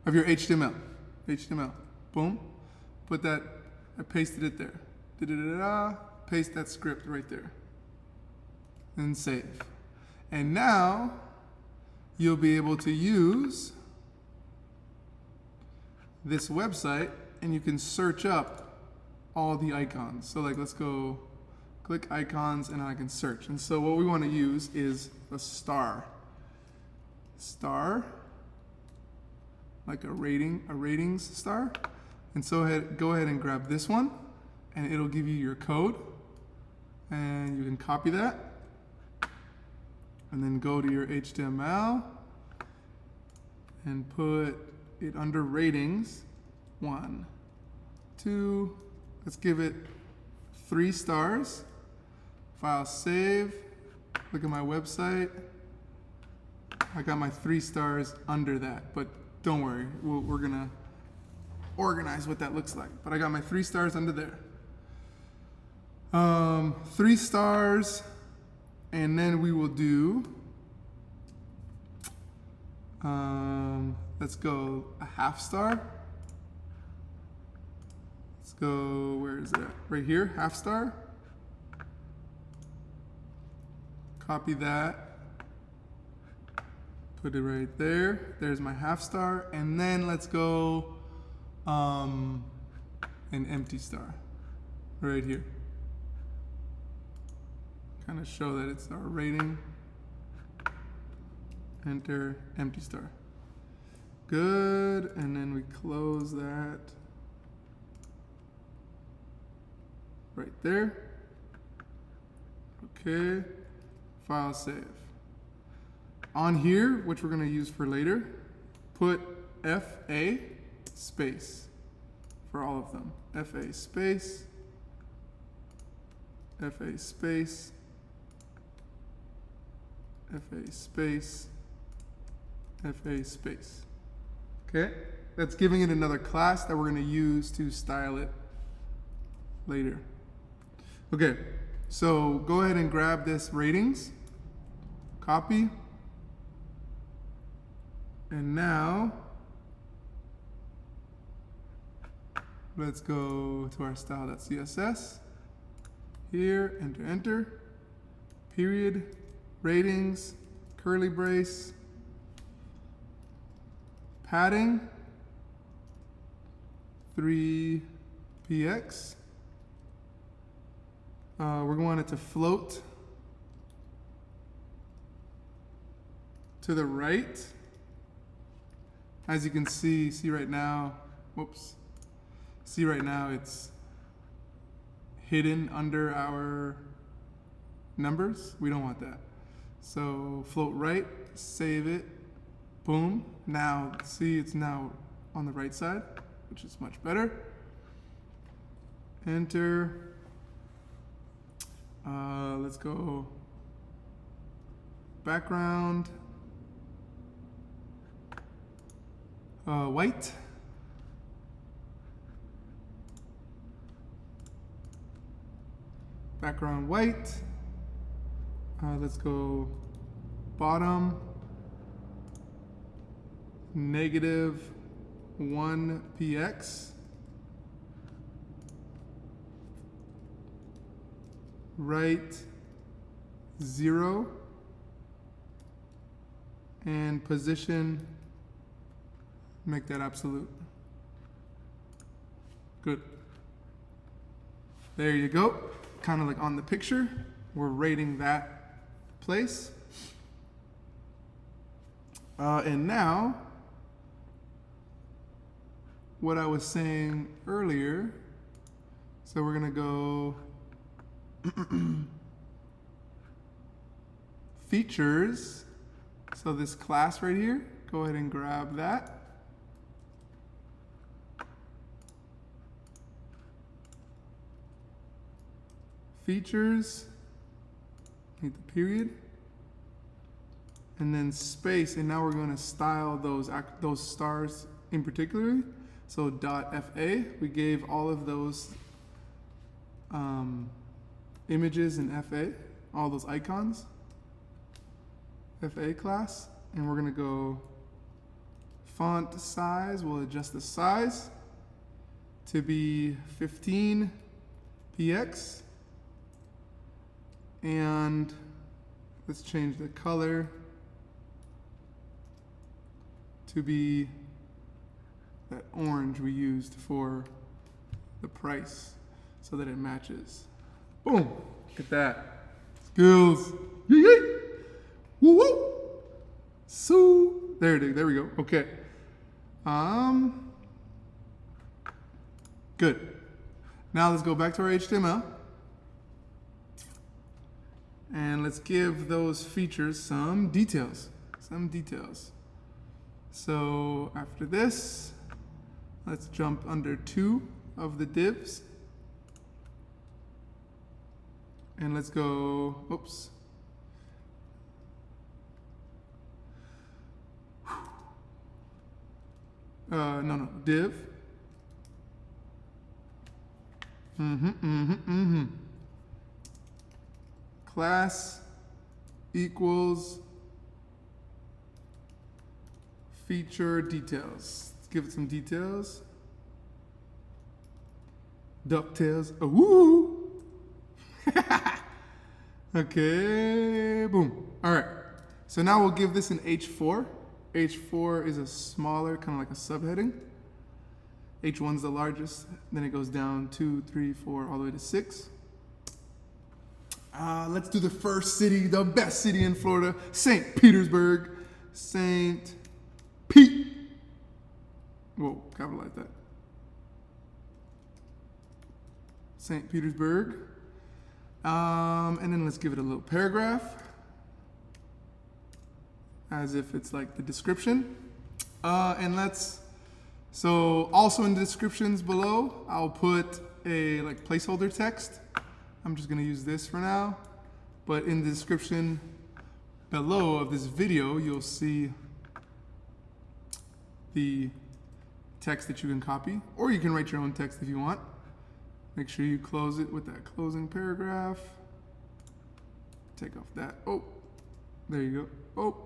of your HTML. Boom. Put that. I pasted it there. Paste that script right there. And save. And now you'll be able to use this website and you can search up all the icons. So like, let's go click icons and I can search. And so what we want to use is a star, like a ratings star. And so go ahead and grab this one and it'll give you your code and you can copy that and then go to your HTML and put it under ratings. 1, 2, let's give it 3 stars. File save. Look at my website. I got my 3 stars under that, but don't worry, we're gonna organize what that looks like. But I got my 3 stars under there. 3 stars, and then we will do, let's go a half star. Let's go, where is it at? Right here, half star. Copy that. Put it right there. There's my half star. And then let's go an empty star right here. Kind of show that it's our rating. Enter empty star. Good. And then we close that right there. Okay. File save. On here, which we're going to use for later, put FA space for all of them. FA space, FA space, FA space, FA space. Okay? That's giving it another class that we're going to use to style it later. Okay, so go ahead and grab this ratings, copy. And now, let's go to our style.css. Here, enter, period, ratings, curly brace, padding, 3px. We're going it to float to the right. As you can see right now, whoops. See right now it's hidden under our numbers. We don't want that. So float right, save it, boom. Now see it's now on the right side, which is much better. Enter. Let's go background, white. Background white. Let's go bottom, -1 px. Right 0 and position, make that absolute. Good. There you go. Kind of like on the picture. We're rating that place. And now, what I was saying earlier, so we're gonna go features. So this class right here, go ahead and grab that. Features, need the period, and then space, and now we're going to style those stars in particular. So .fa, we gave all of those images in FA, all those icons, FA class, and we're going to go font size. We'll adjust the size to be 15 px. And let's change the color to be that orange we used for the price so that it matches. Boom, look at that. Skills. Yee-yee. Woo woo. So, there it is, there we go, okay. Good. Now let's go back to our HTML. And let's give those features some details. So after this, let's jump under 2 of the divs. And let's go, oops. No, div. Class equals feature details. Let's give it some details. DuckTales. Oh, woo! Okay, boom. All right. So now we'll give this an H4. H4 is a smaller, kind of like a subheading. H1's the largest. Then it goes down 2, 3, 4, all the way to 6. Let's do the first city, the best city in Florida, St. Petersburg. St. Pete. Whoa, capitalize that. St. Petersburg. And then let's give it a little paragraph, as if it's like the description. And so also in the descriptions below, I'll put a like placeholder text. I'm just gonna use this for now, but in the description below of this video, you'll see the text that you can copy, or you can write your own text if you want. Make sure you close it with that closing paragraph. Take off that. Oh, there you go. Oh,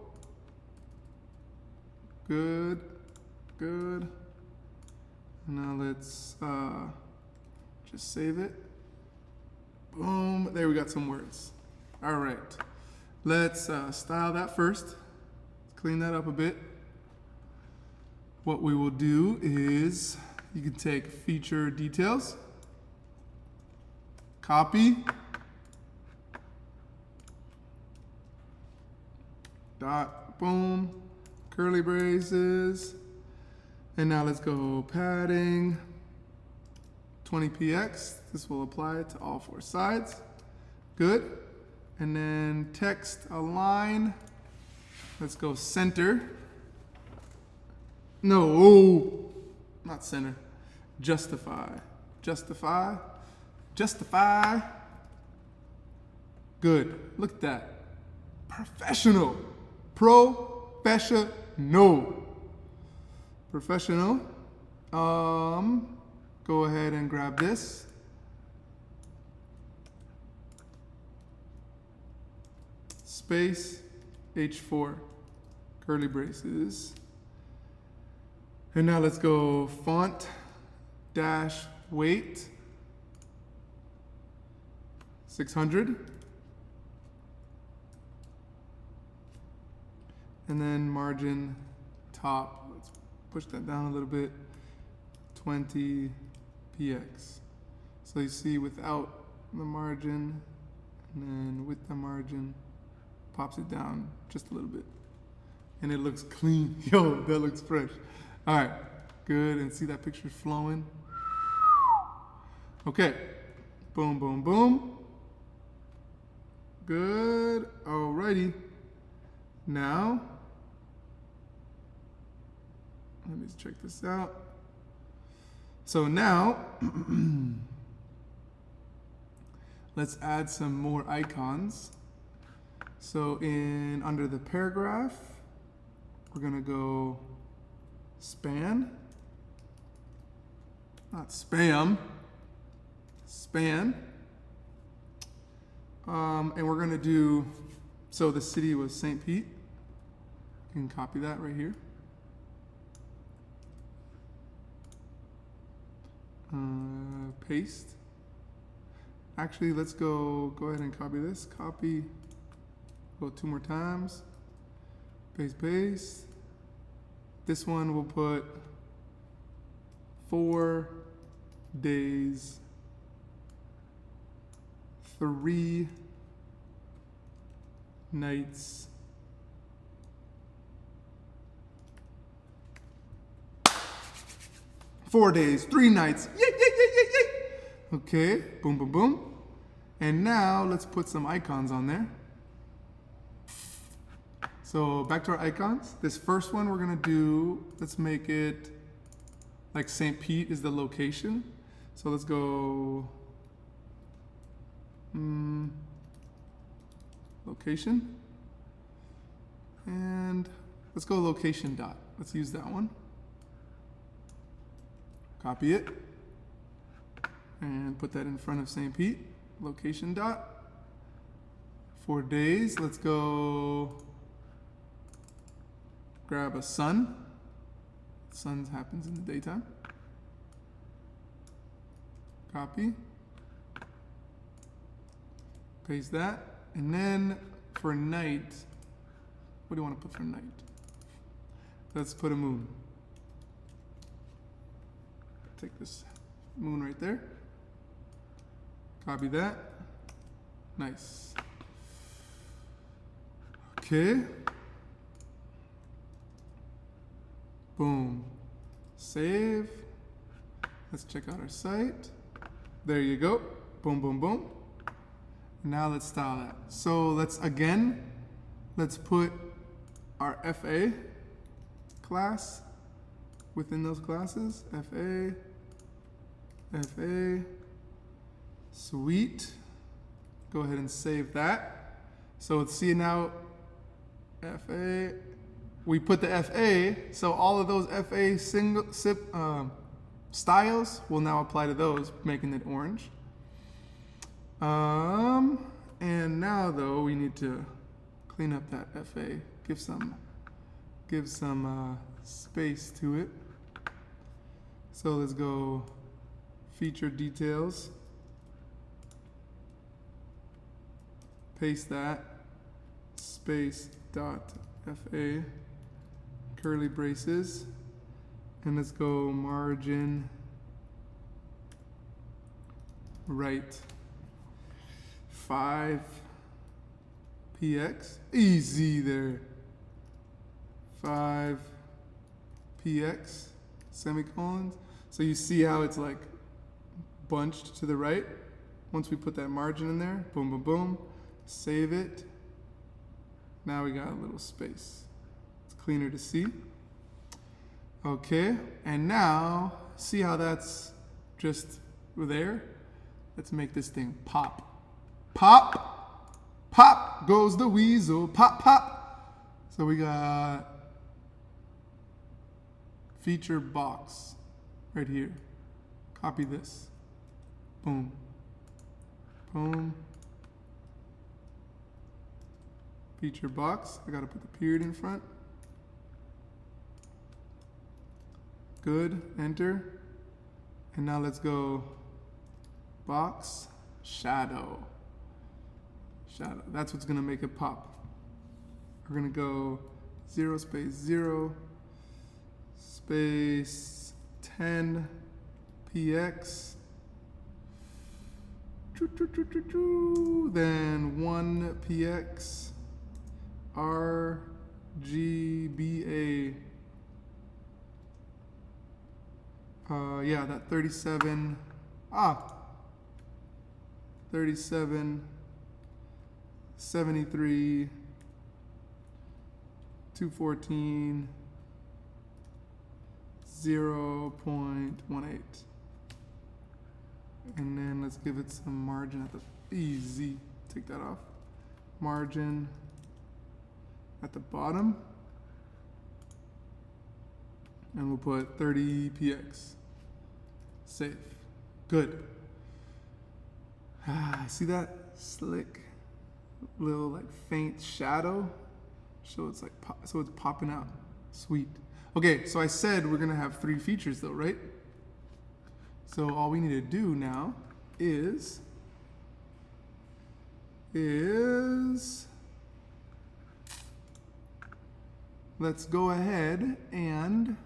good, good. Now let's just save it. Boom, there we got some words. All right, let's style that first. Let's clean that up a bit. What we will do is, you can take feature details, copy, boom, curly braces. And now let's go padding, 20px. This will apply to all four sides. Good. And then text align. Let's go center. No, oh, not center. Justify. Justify. Justify. Good. Look at that. Professional. Professional. Professional. Go ahead and grab this. Space H4. Curly braces. And now let's go font dash weight 600. And then margin top, let's push that down a little bit, 20px. So you see without the margin, and then with the margin, pops it down just a little bit. And it looks clean. Yo, that looks fresh. All right, good, and see that picture flowing? Okay, boom, boom, boom. Good, alrighty. Now, let me check this out. So now, let's add some more icons. So under the paragraph, we're gonna go span, not spam, span. And we're gonna do, so the city was St. Pete. You can copy that right here. Paste. Actually, let's go ahead and copy this. Copy, go 2 more times. Paste, paste. This one we'll put 4 days, 3 nights, 4 days, 3 nights. Yay, yay, yay, yay, yay. Okay, boom, boom, boom. And now let's put some icons on there. So back to our icons. This first one we're gonna do, let's make it like St. Pete is the location. So let's go location. And let's go location dot. Let's use that one. Copy it. And put that in front of St. Pete. Location dot. 4 days. Let's go grab a sun. Sun happens in the daytime. Copy. Paste that. And then for night, what do you want to put for night? Let's put a moon. Take this moon right there. Copy that. Nice. Okay. Boom. Save. Let's check out our site. There you go. Boom, boom, boom. Now let's style that. So let's put our FA class within those classes. FA. Sweet. Go ahead and save that. So let's see now, FA. We put the FA, so all of those FA styles will now apply to those, making it orange. And now though, we need to clean up that FA, give some space to it. So let's go feature details, paste that, space dot FA, curly braces, and let's go margin right 5px, easy there, 5px, semicolons. So you see how it's like bunched to the right? Once we put that margin in there, boom, boom, boom, save it. Now we got a little space. It's cleaner to see. Okay, and now, see how that's just there? Let's make this thing pop. Pop, pop goes the weasel, pop, pop. So we got feature box right here. Copy this. Boom. Boom. Feature box. I gotta put the period in front. Good. Enter. And now let's go box shadow. Shadow. That's what's gonna make it pop. We're gonna go 0 space 0 space 10 px. Then 1 px RGBA. Yeah, that 37. 37 73 214 0.18. And then let's give it some margin at the easy. Take that off. Margin at the bottom. And we'll put 30px. Save. Good. See that slick little like faint shadow? So it's like so it's popping out. Sweet. Okay, so I said we're gonna have 3 features though, right? So all we need to do now is let's go ahead and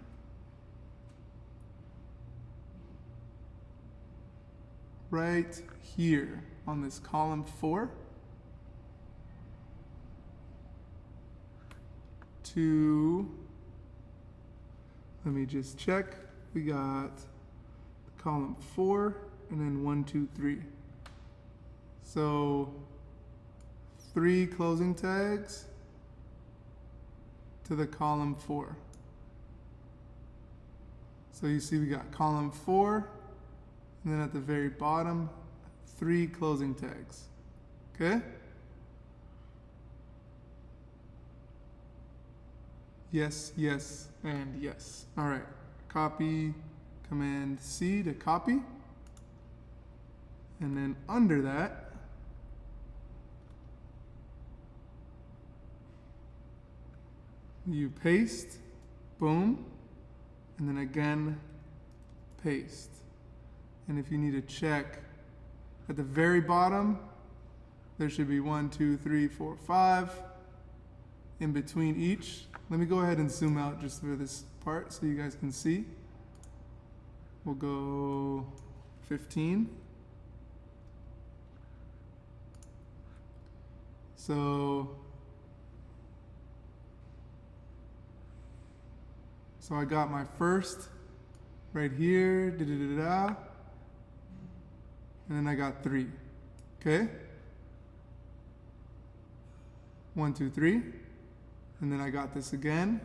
right here on this column 4 let me just check. We got column 4 and then 1, 2, 3. So 3 closing tags to the column 4. So you see we got column 4 and then at the very bottom 3 closing tags. Okay? Yes, yes, and yes. All right. Copy, Command C to copy. And then under that, you paste, boom, and then again, paste. And if you need to check, at the very bottom, there should be 1, 2, 3, 4, 5 in between each. Let me go ahead and zoom out just for this part so you guys can see. We'll go 15. So I got my first right here, and then I got 3. Okay? 1, 2, 3. And then I got this again.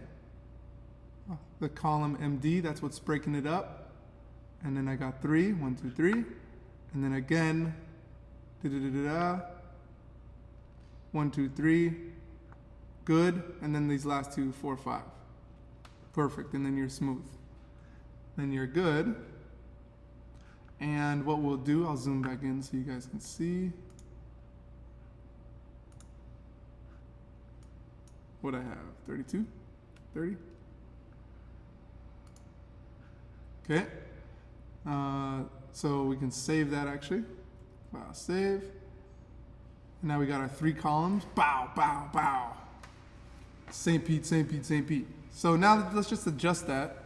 The column MD, that's what's breaking it up. And then I got 3, 1, 2, 3. And then again, 1, 2, 3. Good. And then these last 2, 4, 5. Perfect. And then you're smooth. Then you're good. And what we'll do, I'll zoom back in so you guys can see what I have. 32? 30? Okay. So we can save that actually. Wow, save. And now we got our 3 columns. Bow, bow, bow. St. Pete, St. Pete, St. Pete. So now let's just adjust that.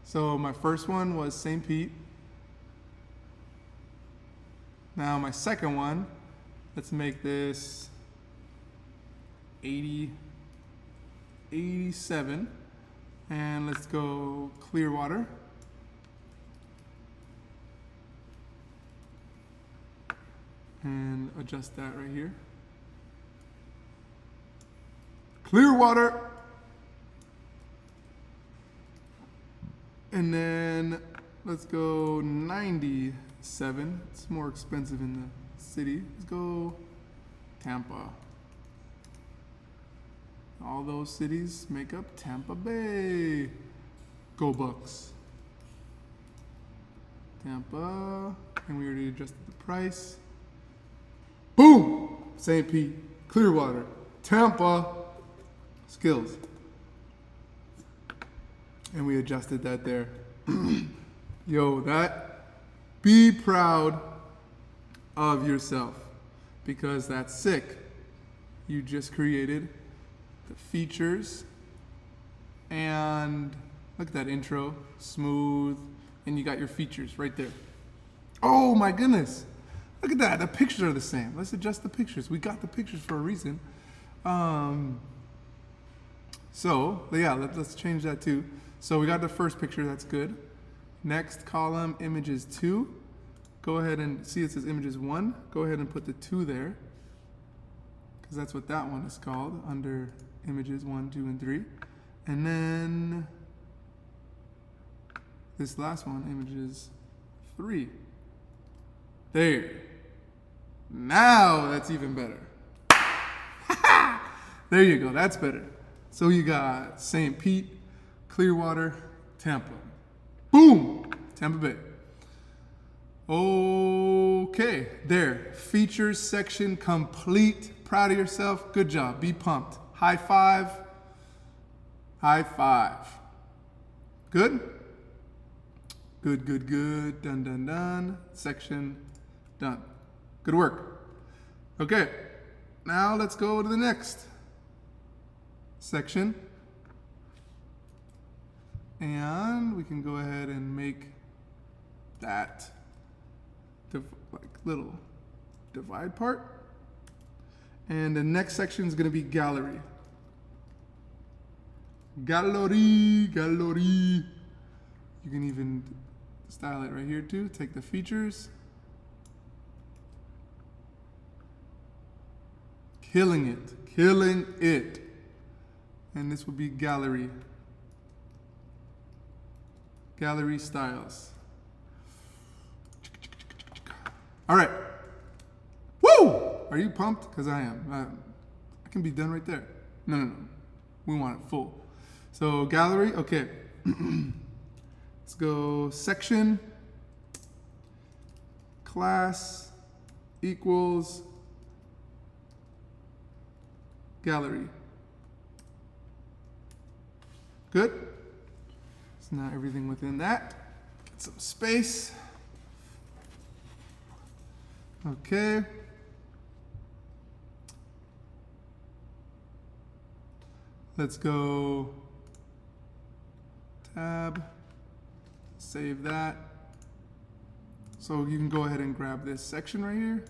So my first one was St. Pete. Now my second one, let's make this 87. And let's go clear water. And adjust that right here. Clear water. And then let's go 97. It's more expensive in the city. Let's go Tampa. All those cities make up Tampa Bay. Go Bucks. Tampa. And we already adjusted the price. Boom! St. Pete, Clearwater, Tampa, skills. And we adjusted that there. Yo, be proud of yourself because that's sick. You just created the features and look at that intro, smooth, and you got your features right there. Oh my goodness. Look at that, the pictures are the same. Let's adjust the pictures. We got the pictures for a reason. So yeah, let's change that too. So we got the first picture, that's good. Next column, images 2. Go ahead and see it says images 1. Go ahead and put the 2 there, because that's what that one is called, under images 1, 2, and 3. And then this last one, images 3. There. Now that's even better. There you go, that's better. So you got St. Pete, Clearwater, Tampa. Boom! Tampa Bay. Okay, there. Features section complete. Proud of yourself. Good job. Be pumped. High five. High five. Good? Good, good, good. Done, done, done. Section done. Good work. Okay, now let's go to the next section. And we can go ahead and make that like little divide part. And the next section is going to be gallery. Gallery, gallery. You can even style it right here too. Take the features. Killing it, killing it. And this will be gallery. Gallery styles. All right. Woo! Are you pumped? Because I am. I can be done right there. No. We want it full. So gallery, okay. Let's go section, class, equals, gallery. Good. So now everything within that. Get some space. Okay. Let's go tab, save that. So you can go ahead and grab this section right here.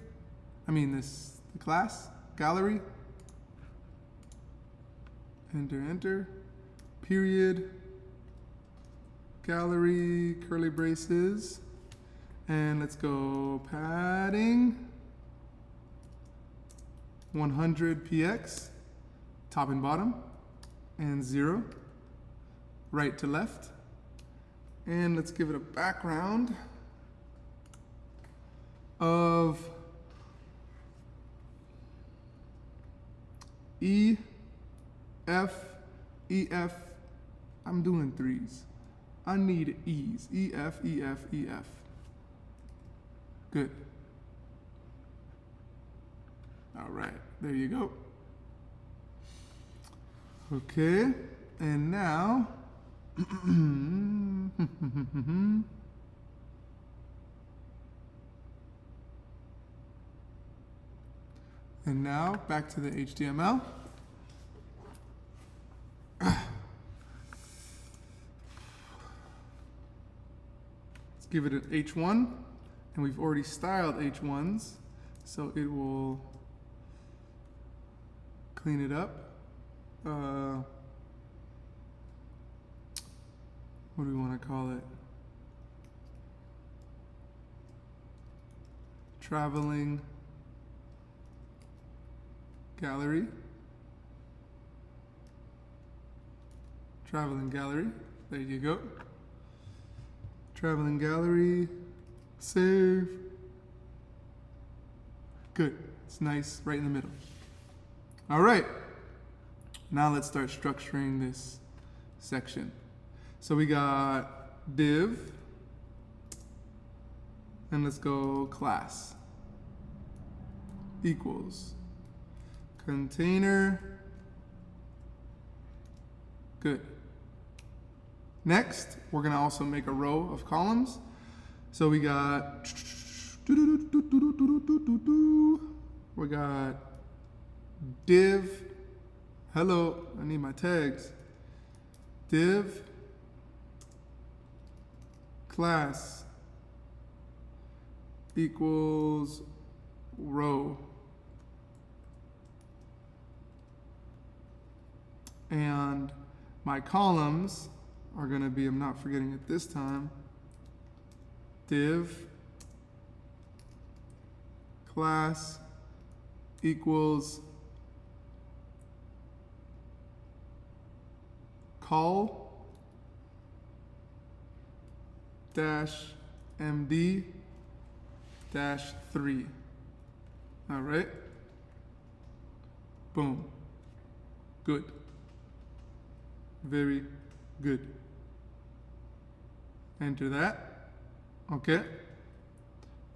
The class, gallery. Enter, enter, period, gallery, curly braces, and let's go padding, 100 px, top and bottom, and 0, right to left, and let's give it a background of E, F, EF, I'm doing 3s. I need E's, EF, EF, EF. Good. All right, there you go. Okay, and now, and now back to the HTML. Let's give it an H1, and we've already styled H1s, so it will clean it up. what do we want to call it? Traveling gallery. Traveling gallery. There you go. Traveling gallery. Save. Good. It's nice right in the middle. All right. Now let's start structuring this section. So we got div. And let's go class. Equals. Container. Good. Next, we're going to also make a row of columns. So we got div. Hello, I need my tags. Div class equals row. And my columns are going to be, I'm not forgetting it this time, div class equals call dash md dash 3. All right. Boom. Good. Very good. Enter that. Okay.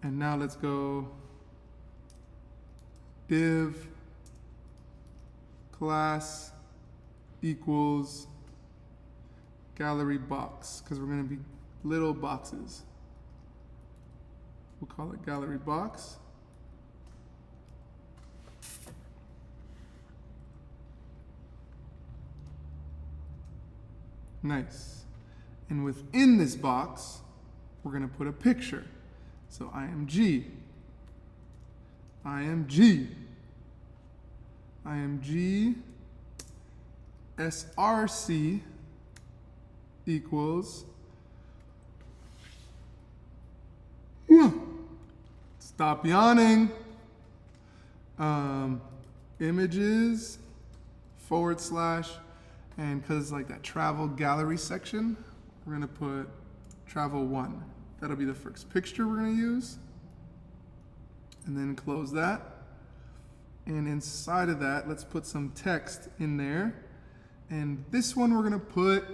And now let's go div class equals gallery box, because we're going to be little boxes. We'll call it gallery box. Nice. And within this box, we're going to put a picture. So img, src equals, stop yawning, images / and because it's like that travel gallery section, we're going to put travel 1. That'll be the first picture we're going to use. And then close that. And inside of that, let's put some text in there. And this one we're going to put,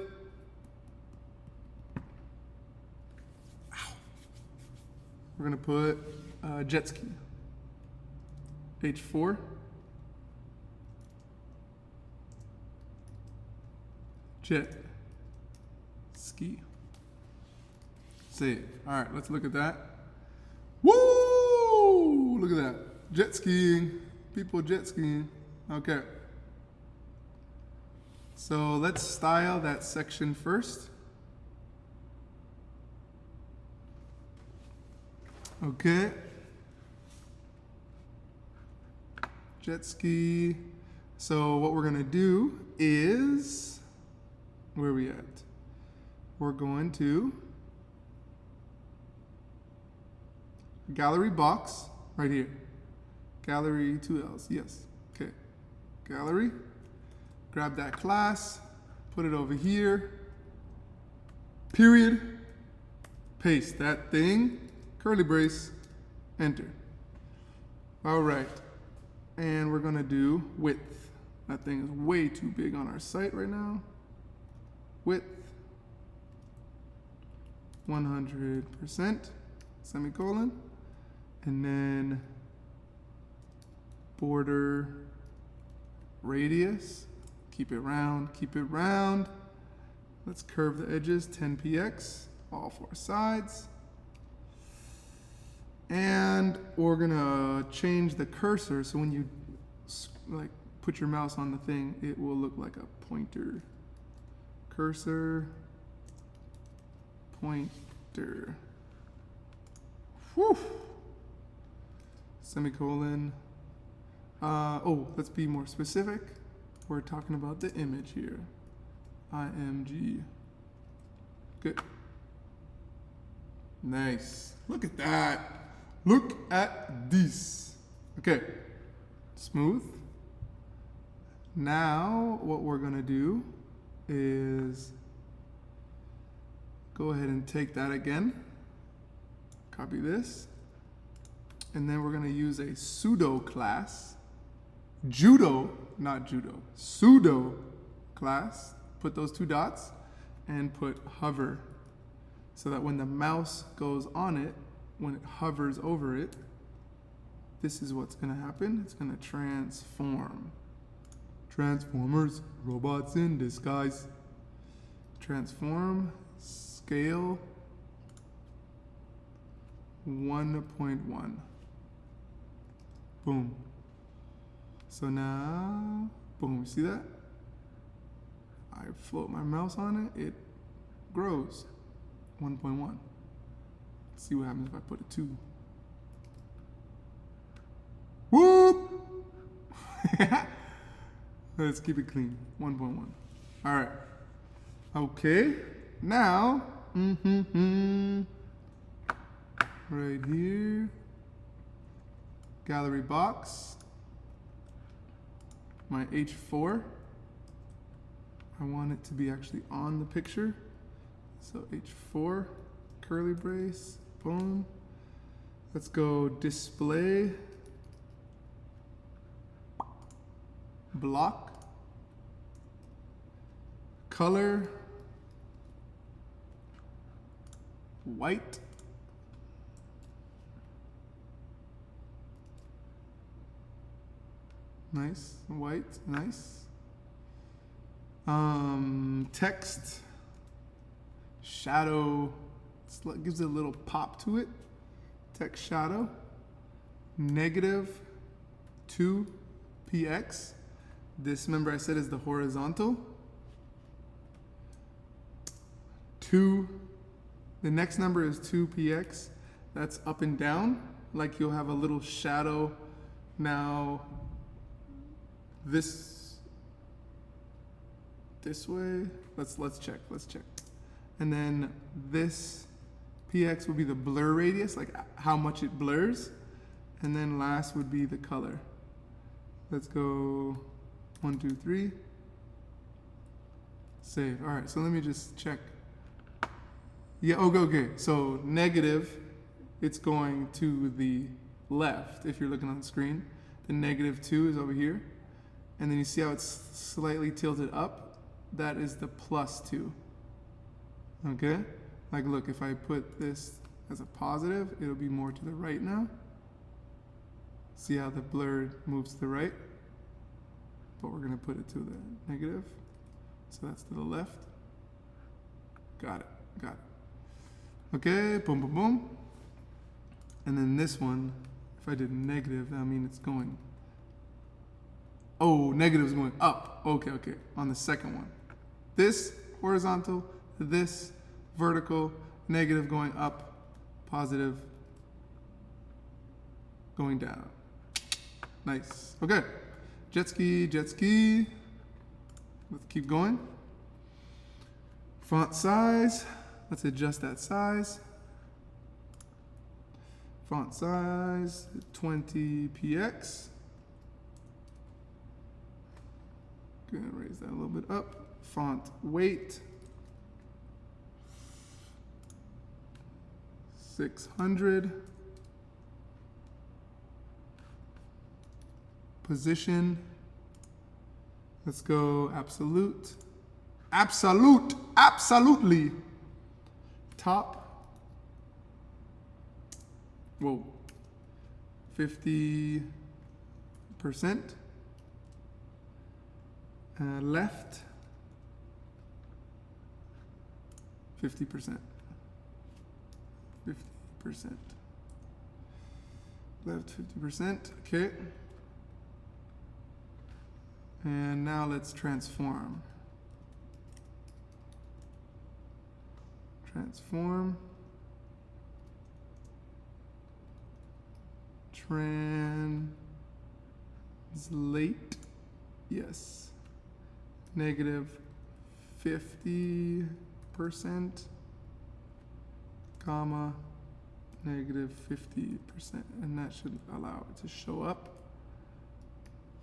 we're going to put jet ski. H4. Jet ski. Save. All right, let's look at that. Woo! Look at that. Jet skiing. People jet skiing. Okay. So let's style that section first. Okay. Jet ski. So what we're going to do is, where are we at? We're going to gallery box right here. Gallery 2 L's. Yes. Okay. Gallery. Grab that class. Put it over here. Period. Paste that thing. Curly brace. Enter. All right. And we're going to do width. That thing is way too big on our site right now. Width. 100%. Semicolon. And then border radius. Keep it round, keep it round. Let's curve the edges, 10px, all 4 sides. And we're gonna change the cursor so when you like put your mouse on the thing, it will look like a pointer. Cursor, pointer. Whew. Semicolon. Let's be more specific. We're talking about the image here. IMG. Good. Nice. Look at that. Look at this. Okay. Smooth. Now, what we're going to do is go ahead and take that again. Copy this. And then we're going to use a pseudo class. Judo, not judo. Pseudo class. Put those two dots and put hover. So that when the mouse goes on it, when it hovers over it, this is what's going to happen. It's going to transform. Transformers, robots in disguise. Transform, scale 1.1. Boom. So now, boom, see that? I float my mouse on it, it grows. 1.1. Let's see what happens if I put a 2. Whoop! Let's keep it clean. 1.1. All right. Okay. Now, right here, gallery box, my H4. I want it to be actually on the picture. So H4, curly brace, boom. Let's go display, block, color, white, nice, white, nice. Text, shadow, gives it a little pop to it. Text shadow, -2 px. This, remember I said, is the horizontal. 2, the next number is 2 px. That's up and down, like you'll have a little shadow. Now, this way, let's check. And then this px will be the blur radius, like how much it blurs. And then last would be the color. Let's go 1, 2, 3. Save. All right, so let me just check. Yeah, okay. So negative, it's going to the left if you're looking on the screen. The -2 is over here. And then you see how it's slightly tilted up? That is the +2. Okay? Like look, if I put this as a positive, it'll be more to the right now. See how the blur moves to the right? But we're gonna put it to the negative. So that's to the left. Got it. Okay, boom, boom, boom. And then this one, if I did negative, that means it's going. Oh, negative is going up. Okay, on the second one. This horizontal, this vertical, negative going up, positive going down. Nice. Okay. Jet ski. Let's keep going. Font size. Let's adjust that size. Font size 20 px. Gonna raise that a little bit up. Font weight 600. Position. Let's go absolute. Absolutely. Top. Whoa. 50%. Left. 50%. Left 50%. Okay. And now let's transform. Translate. Yes. -50%. comma, negative 50%, and that should allow it to show up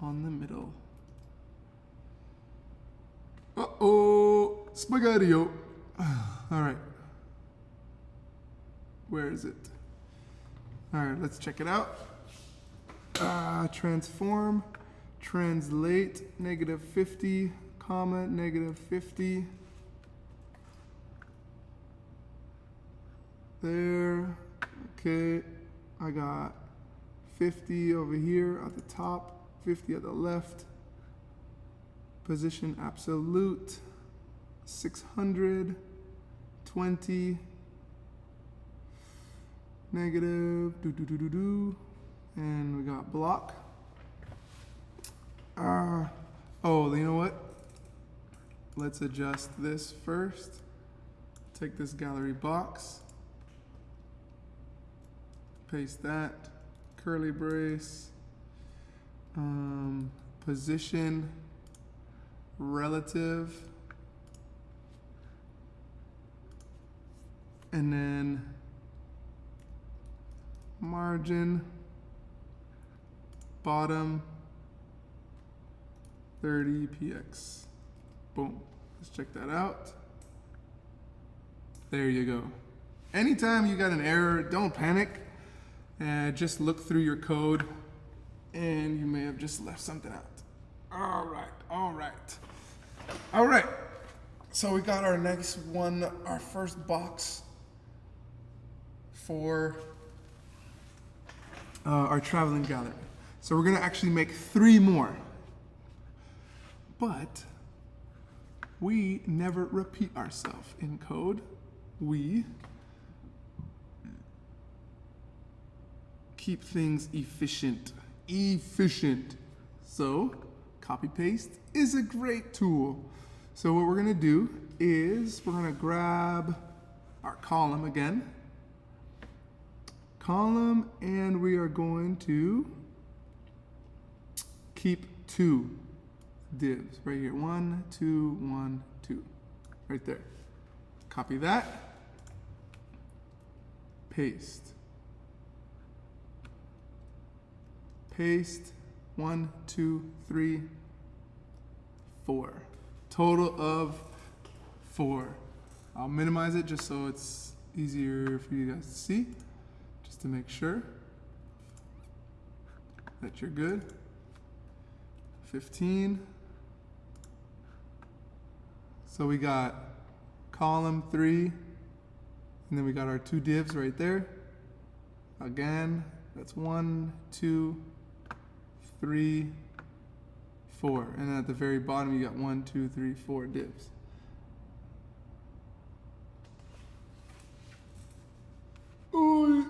on the middle. Uh-oh, spaghetti-o. All right. Where is it? All right, let's check it out. Transform, translate, negative 50, comma, negative 50. There, okay, I got 50 over here at the top, 50 at the left. Position absolute, 600, 20, negative, and we got block. Oh, you know what? Let's adjust this first. Take this gallery box, paste that, curly brace, position, relative, and then margin, bottom, 30 px. Boom. Let's check that out. There you go. Anytime you got an error, don't panic. Just look through your code, and you may have just left something out. All right, all right. All right, so we got our next one, our first box for our traveling gallery. So we're gonna actually make 3 more. But we never repeat ourselves in code. We keep things efficient. So copy paste is a great tool. So what we're gonna do is we're gonna grab our column again. Column, and we are going to keep 2 divs right here. 1, 2, 1, 2. Right there. Copy that. Paste. Paste. 1, 2, 3, 4. Total of 4. I'll minimize it just so it's easier for you guys to see. Just to make sure that you're good. 15. So we got column 3, and then we got our 2 divs right there. Again, that's 1, 2, 3, 4. And then at the very bottom, you got 1, 2, 3, 4 divs. Ooh.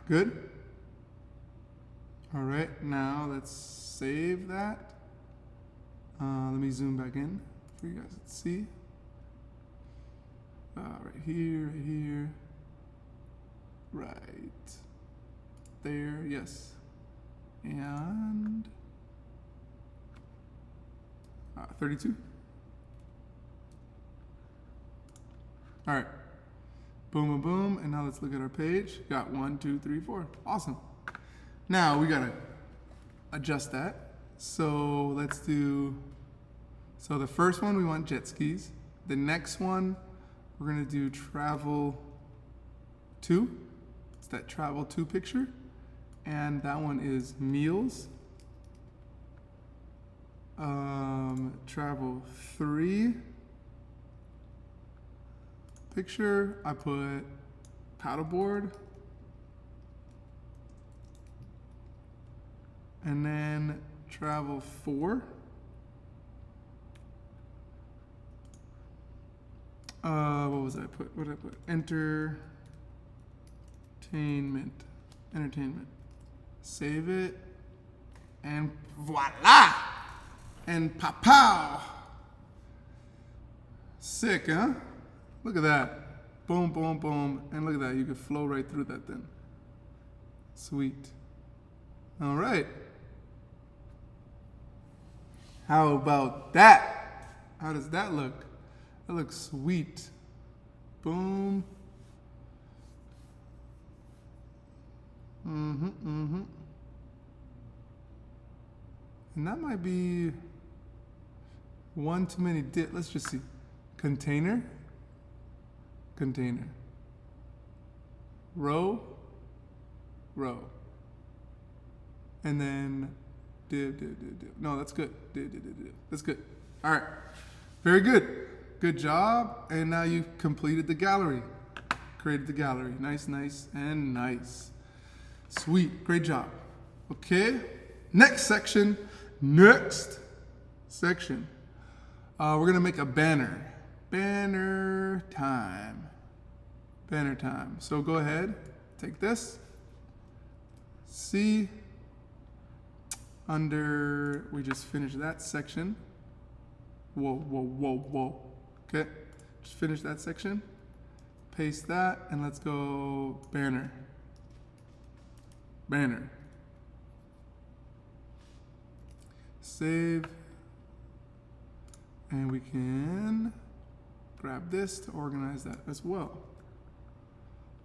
Good? All right, now let's save that. Let me zoom back in for you guys to see. Right here, right there, yes. And 32. All right, boom, boom, boom, and now let's look at our page. Got 1, 2, 3, 4. Awesome. Now we gotta adjust that. So let's do. So the first one we want jet skis. The next one we're gonna do travel 2. It's that travel 2 picture, and that one is meals. Travel 3 picture, I put paddleboard. And then travel 4. What was I put? What did I put? Entertainment. Save it. And voila! And pow! Sick, huh? Look at that. Boom, boom, boom. And look at that. You could flow right through that then. Sweet. All right. How about that? How does that look? That looks sweet. Boom. And that might be one too many let's just see. Container. Container. Row. Row. And then div. No, that's good. Div. That's good. All right. Very good. Good job. And now you've completed the gallery. Created the gallery. Nice, nice, and nice. Sweet. Great job. Okay. Next section. Next section. We're going to make a banner. Banner time. Banner time. So go ahead. Take this. See. Under, we just finished that section. Whoa. Okay, just finish that section. Paste that, and let's go banner. Banner. Save. And we can grab this to organize that as well.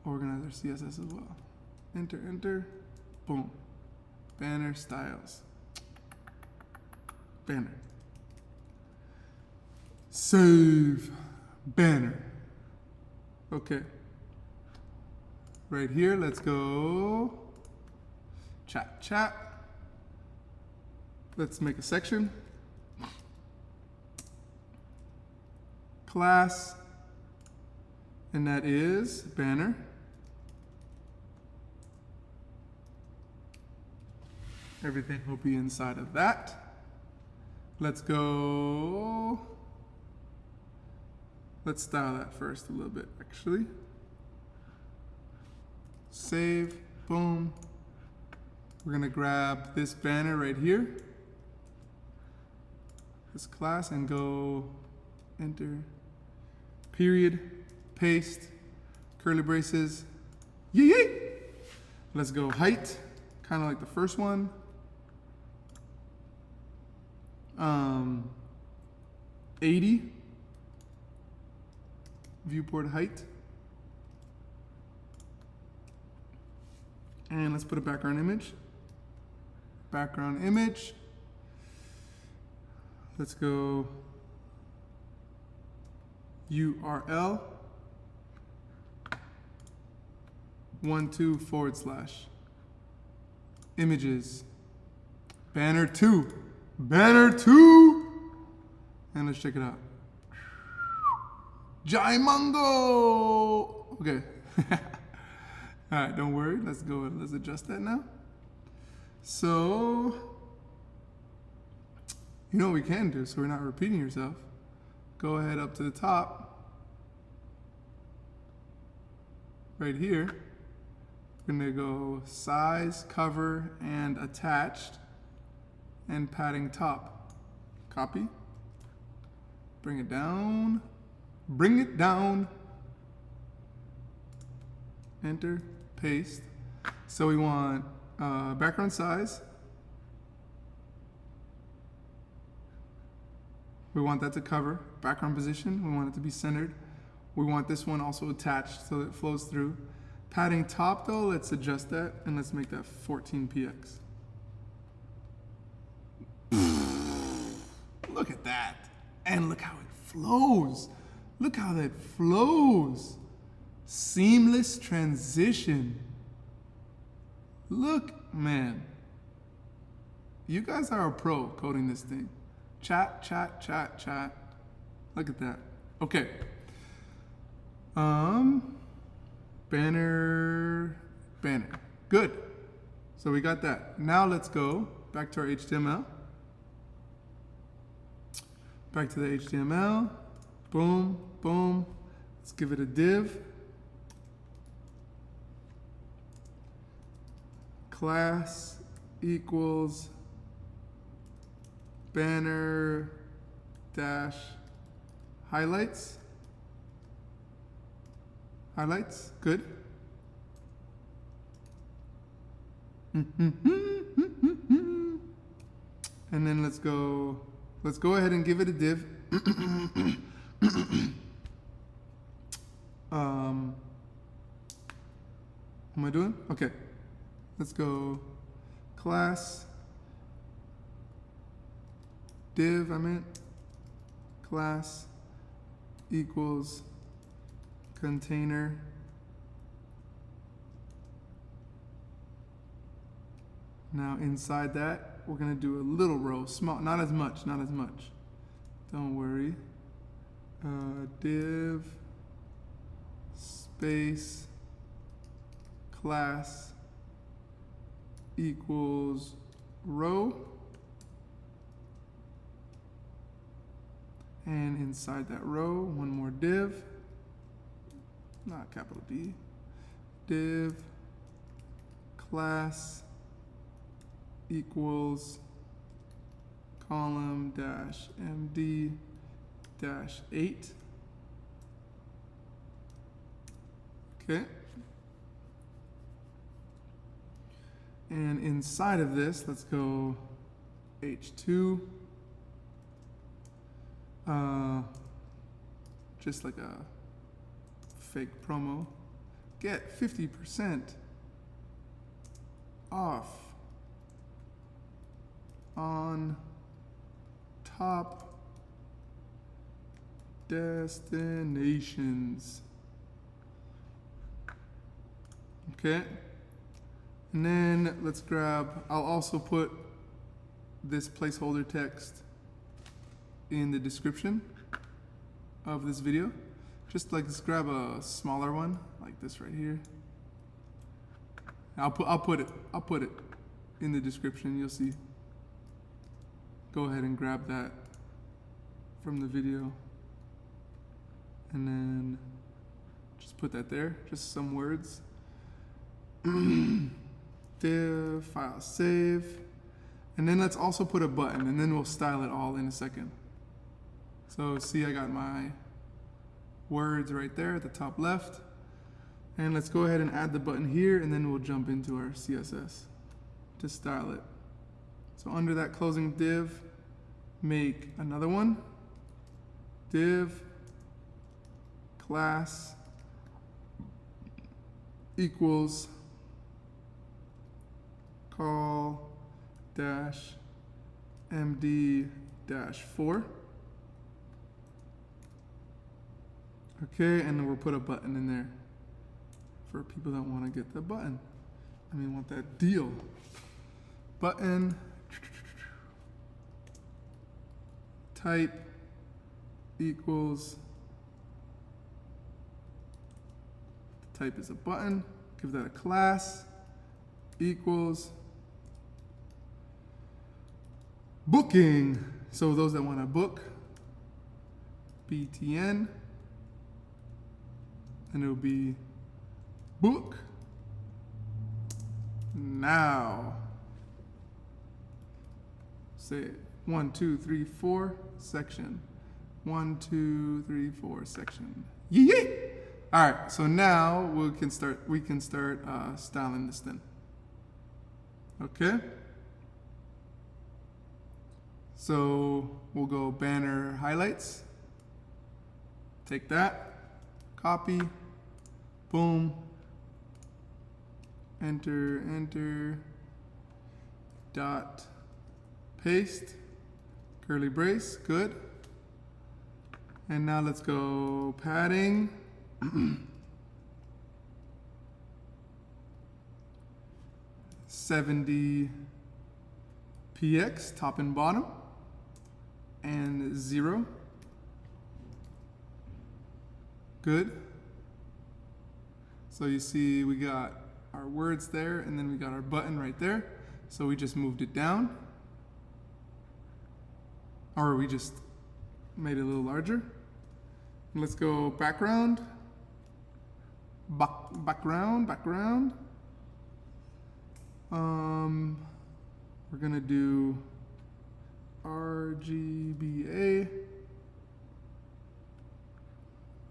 Organize our CSS as well. Enter. Boom. Banner styles. Banner. Save. Banner. Okay. Right here, let's go. Chat. Let's make a section. Class. And that is banner. Everything will be inside of that. Let's go. Let's style that first a little bit, actually. Save, boom. We're gonna grab this banner right here, this class, and go enter, period, paste, curly braces, yee. Let's go height, kind of like the first one. 80. Viewport height. And let's put a background image. Background image. Let's go URL 12/ images banner 2. And let's check it out. Jaimungo! Okay. All right, don't worry. Let's go. Let's adjust that now. So, you know what we can do so we're not repeating yourself. Go ahead up to the top. Right here. We're going to go size, cover, and attached. And padding top. Copy. Bring it down. Enter, paste. So we want background size. We want that to cover. Background position, we want it to be centered. We want this one also attached so that it flows through. Padding top though, let's adjust that and let's make that 14px. Look at that. And look how it flows. Look how that flows. Seamless transition. Look, man. You guys are a pro coding this thing. Chat. Look at that. Okay. Banner. Good. So we got that. Now let's go back to our HTML. Back to the HTML. Boom. Let's give it a div. Class equals banner dash highlights. Good. And then let's let's go ahead and give it a div. What am I doing? Okay, let's go class div, class equals container now inside that we're gonna do a little row, small, not as much, don't worry. Div space class equals row, and inside that row one more div, not capital D, div class equals column dash md dash 8. Okay. And inside of this, let's go h2. Just like a fake promo. Get 50% off on top destinations. Okay, and then let's grab, I'll also put this placeholder text in the description of this video. Just like, let's grab a smaller one like this right here. I'll put it in the description, you'll see. Go ahead and grab that from the video and then just put that there, just some words. Div, file save, and then let's also put a button, and then we'll style it all in a second. So see, I got my words right there at the top left, and let's go ahead and add the button here, and then we'll jump into our CSS to style it. So under that closing div, make another one, div class equals call dash md dash 4. Okay, and then we'll put a button in there for people that want to get the button. Want that deal. Button type equals, type is a button, give that a class, equals booking. So those that want to book, btn, and it'll be book now. Say it. 1, 2, 3, 4 section. 1, 2, 3, 4 section. Yee! All right. So now we can start styling this then. Okay. So we'll go banner highlights. Take that. Copy. Boom. Enter. Dot. Paste. Curly brace. Good. And now let's go padding. 70 px, top and bottom, and 0. Good. So you see we got our words there, and then we got our button right there. So we just moved it down, or we just made it a little larger. Let's go background. Background. We're gonna do RGBA.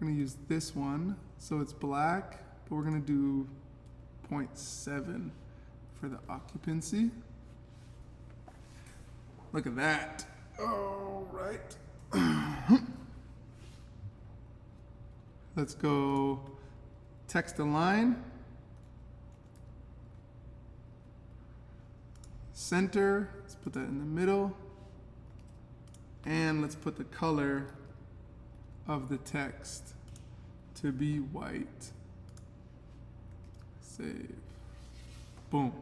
We're gonna use this one, so it's black, but we're gonna do 0.7 for the occupancy. Look at that. All right. Let's go text align. Center, let's put that in the middle. And let's put the color of the text to be white. Save. Boom.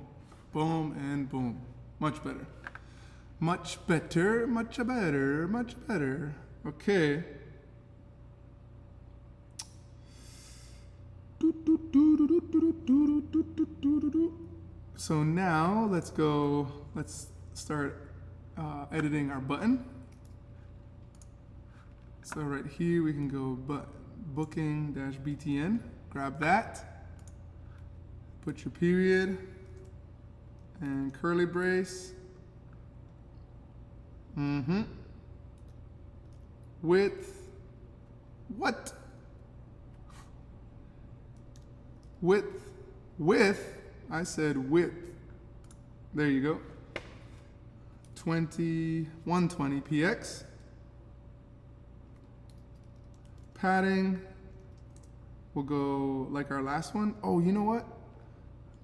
Boom and boom. Much better. Much better, much better, much better. Okay. So now let's start editing our button. So right here we can go booking-btn, grab that, put your period and curly brace. Width, what? Width, I said width. There you go. 120 px. Padding, we'll go like our last one. Oh, you know what?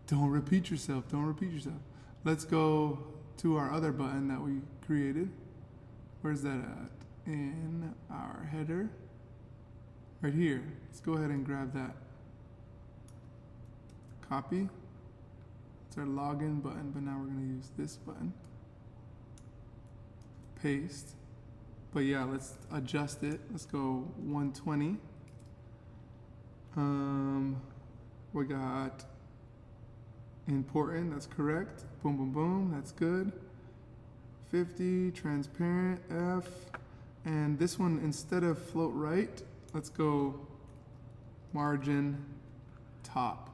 Don't repeat yourself, don't repeat yourself. Let's go to our other button that we created. Where's that at? In our header. Right here. Let's go ahead and grab that. Copy. It's our login button, but now we're going to use this button. Paste. But yeah, let's adjust it. Let's go 120. We got important, that's correct. Boom, boom, boom, that's good. 50, transparent, F. And this one, instead of float right, let's go margin top.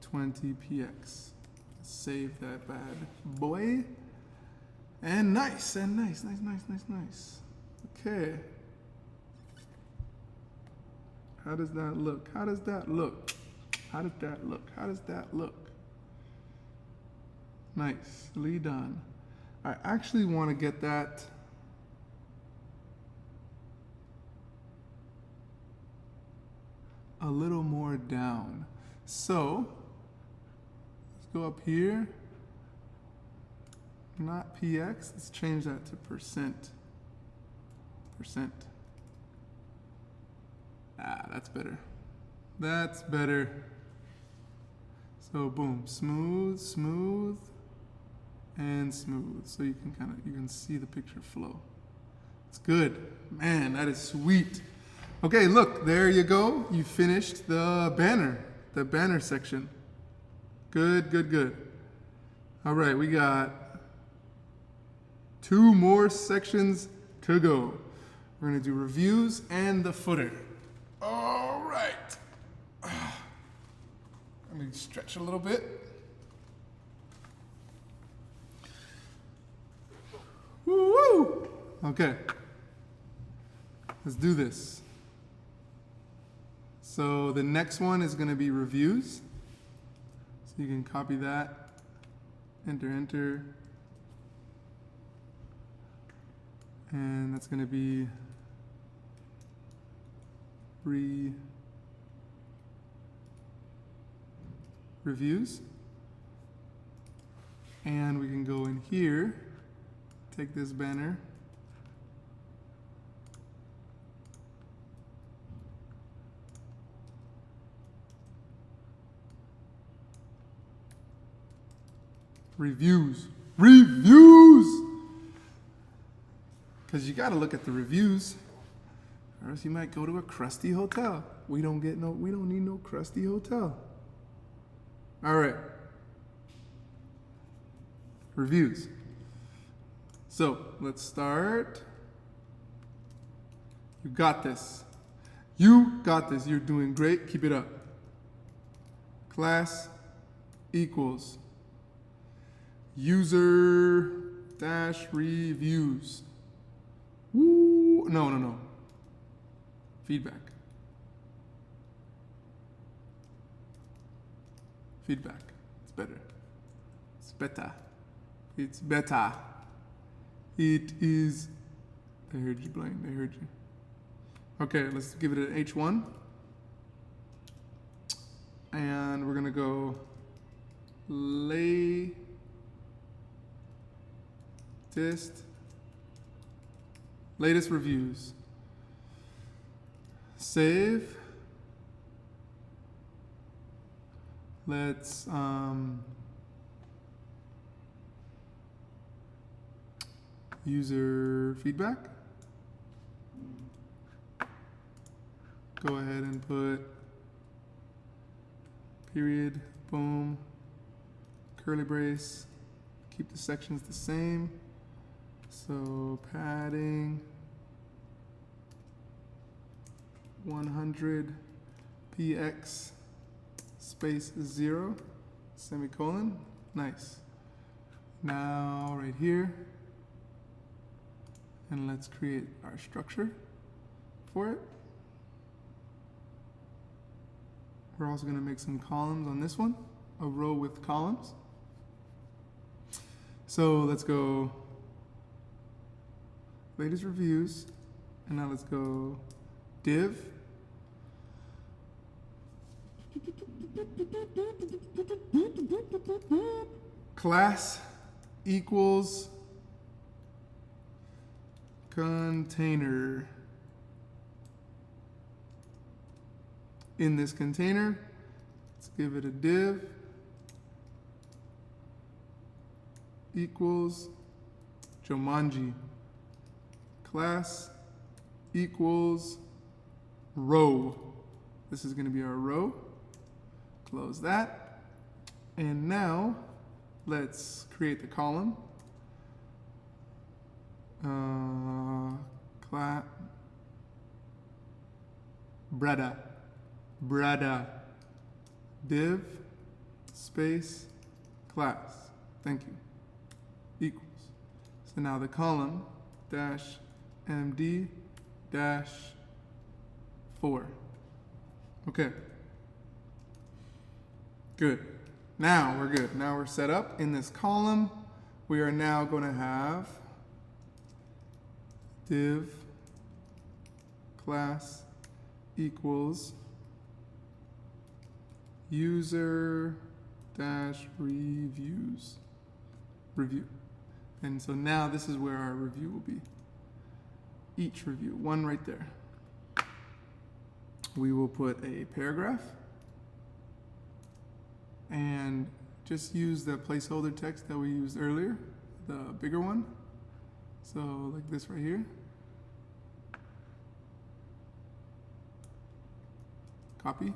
20 px. Save that bad boy. And nice, nice. Okay. How does that look? How does that look? How does that look? How does that look? Nicely done. I actually want to get that a little more down. So, let's go up here. Not px, let's change that to percent. Ah, that's better. That's better. So boom, smooth, and smooth. So you can see the picture flow. It's good. Man, that is sweet. Okay, look, there you go. You finished the banner section. Good. All right, we got 2 more sections to go. We're gonna do reviews and the footer. All right. Let me stretch a little bit. Woo! Okay. Let's do this. So the next one is gonna be reviews. So you can copy that, enter. And that's going to be reviews. And we can go in here, take this banner, reviews. Because you got to look at the reviews, or else you might go to a crusty hotel. We don't need no crusty hotel. All right. Reviews. So let's start. You got this. You're doing great. Keep it up. Class equals user-reviews. Woo! No. Feedback. It's better. It's better. It is, they heard you, Blaine, they heard you. Okay, let's give it an H1. And we're gonna go latest reviews. Save. Let's user feedback. Go ahead and put period, boom, curly brace, keep the sections the same. So padding 100 px space 0 semicolon. Nice. Now right here, and let's create our structure for it. We're also going to make some columns on this one, a row with columns. So let's go latest reviews, and now let's go div. Class equals container. In this container, let's give it a div equals Jumanji. Class equals row. This is going to be our row. Close that. And now let's create the column. Brada. Div space class. Thank you. Equals. So now the column dash MD dash 4. Okay. Good. Now we're good. Now we're set up in this column. We are now going to have div class equals user dash review. And so now this is where our review will be. Each review, one right there. We will put a paragraph and just use the placeholder text that we used earlier, the bigger one. So like this right here. Copy.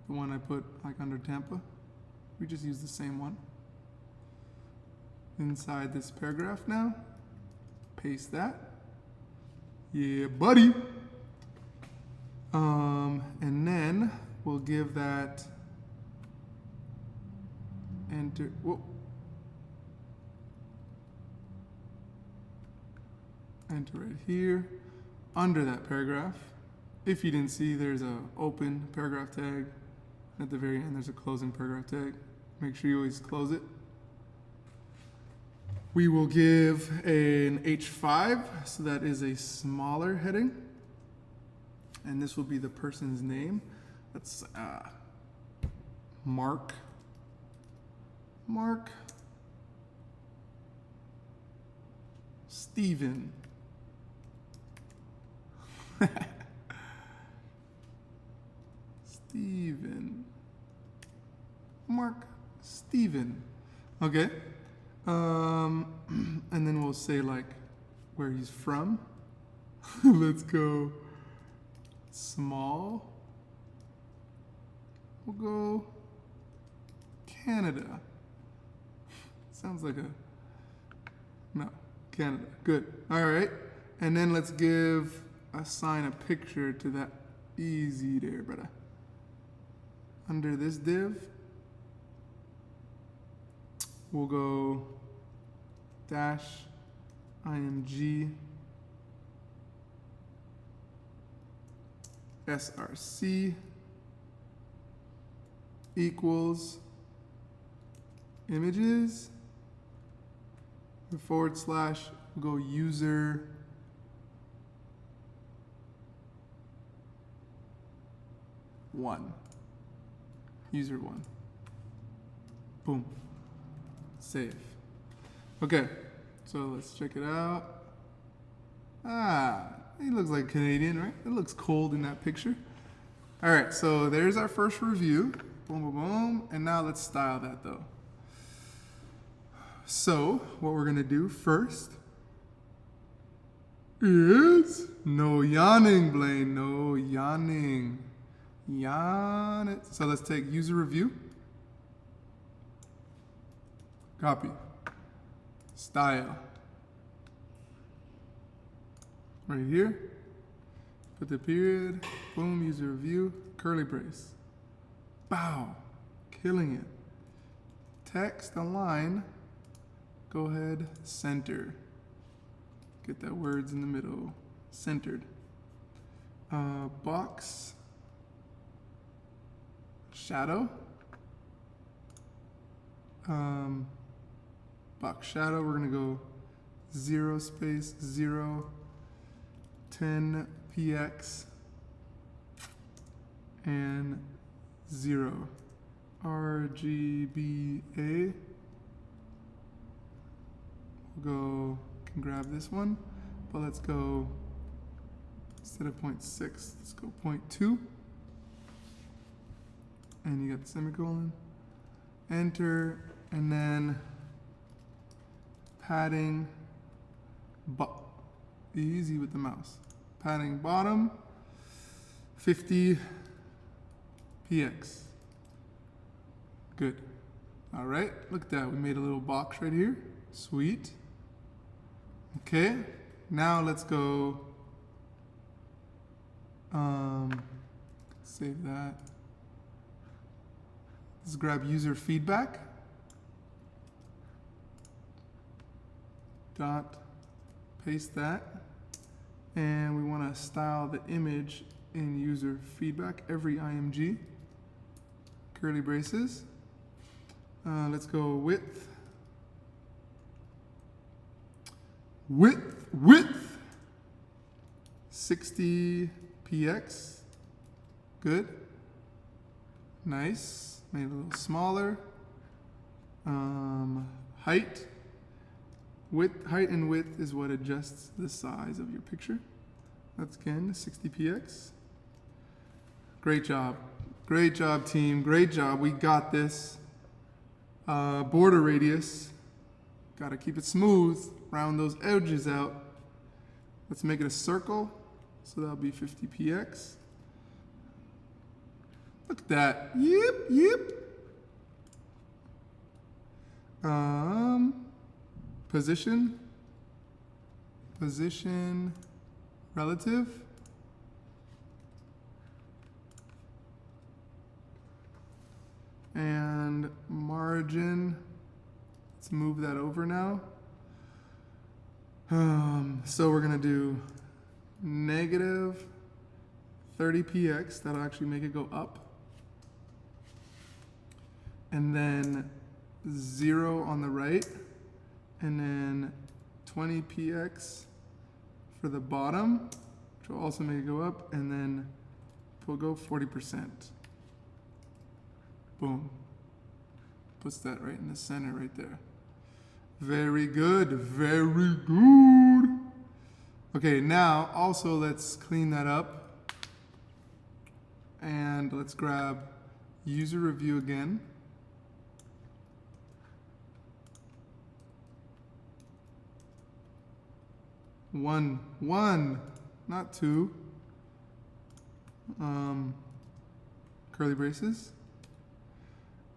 The one I put like under Tampa. We just use the same one. Inside this paragraph now, paste that. Yeah, buddy. And then we'll give that enter. Whoa. Enter right here under that paragraph. If you didn't see, there's a open paragraph tag. At the very end, there's a closing paragraph tag. Make sure you always close it. We will give an H5, so that is a smaller heading. And this will be the person's name. That's Mark Steven. Mark Steven. Okay. And then we'll say like where he's from. Let's go small. We'll go Canada. Sounds like Canada. Good. All right. And then let's assign a picture to that. Easy there, brother. Under this div, we'll go dash img src equals images forward slash, we'll go user one. User one. Boom. Save. Okay, so let's check it out. He looks like Canadian, right? It looks cold in that picture. All right, so there's our first review. Boom, boom, boom. And now let's style that though. So what we're gonna do first is no yawning, Blaine, no yawning. Yawn it. So let's take user review. Copy. Style. Right here. Put the period. Boom, user review. Curly brace. Bow. Killing it. Text align. Go ahead, center. Get that words in the middle. Centered. Box. Shadow. Box shadow, we're gonna go 0 space 0 10 px and 0 RGBA. We'll go, can grab this one, but let's go, instead of 0.6, let's go 0.2. And you got the semicolon, enter, and then padding, easy with the mouse. Padding bottom, 50 px. Good. All right, look at that. We made a little box right here. Sweet. Okay, now let's go, save that. Let's grab user feedback. Dot, paste that. And we want to style the image in user feedback, every IMG. Curly braces. Let's go width. Width. 60 px. Good. Nice. Made it a little smaller. Height. Height and width is what adjusts the size of your picture. That's again 60 px. Great job. Great job, team. Great job. We got this. Border radius. Got to keep it smooth. Round those edges out. Let's make it a circle. So that'll be 50 px. Look at that. Yep. Position relative. And margin, let's move that over now. So we're gonna do negative 30 px, that'll actually make it go up. And then 0 on the right, and then 20 px for the bottom, which will also make it go up, and then we'll go 40%. Boom. Puts that right in the center right there. Very good, very good. Okay, now also let's clean that up. And let's grab user review again. One, not two. Curly braces.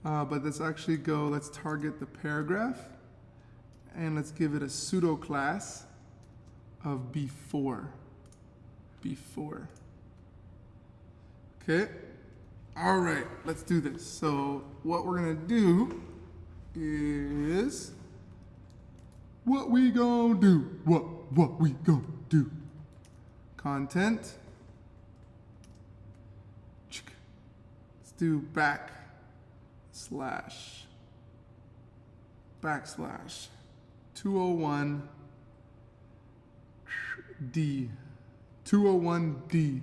But let's actually go, let's target the paragraph. And let's give it a pseudo class of before. Okay. All right, let's do this. So what we're gonna do is, what we gonna do? What we gonna do? Content. Let's do backslash. 201D. 201D.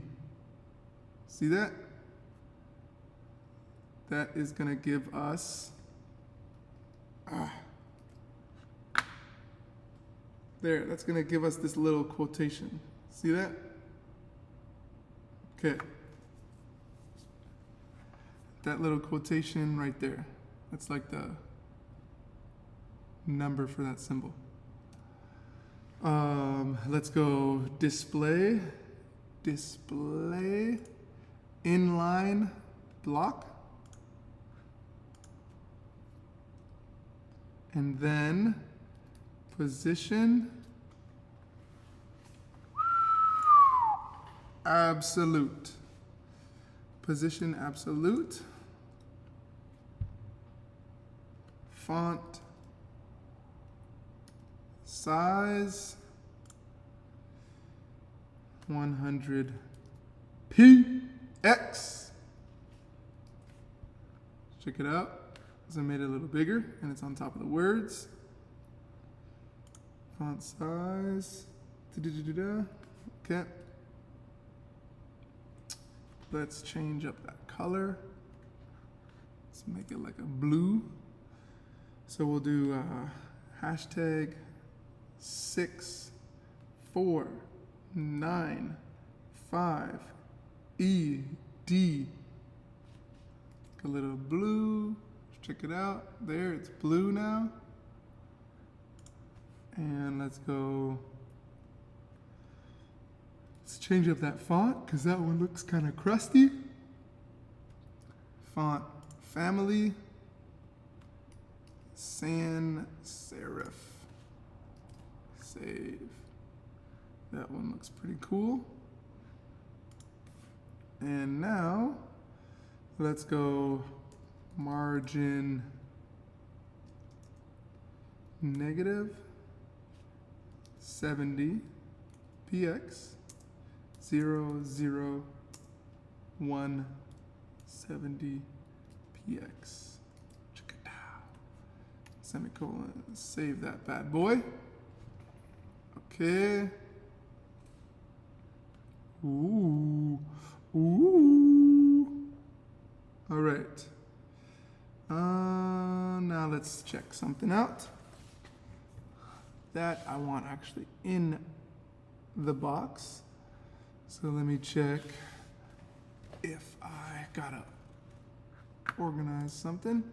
See that? That is going to give us, there, that's going to give us this little quotation. See that? Okay. That little quotation right there. That's like the number for that symbol. Let's go display inline block. And then position absolute. Position absolute. Font size 100 px. Check it out. I made it a little bigger and it's on top of the words. Font size. Okay. Let's change up that color. Let's make it like a blue. So we'll do hashtag 6495 ED. A little blue. Check it out. There, it's blue now. And let's go. Let's change up that font because that one looks kind of crusty. Font family. Sans serif. Save. That one looks pretty cool. And now, let's go margin negative 70 px 00170 px. Check it out. Semicolon. Save that bad boy. Okay. Ooh. All right. Now let's check something out that I want actually in the box. So let me check if I gotta organize something.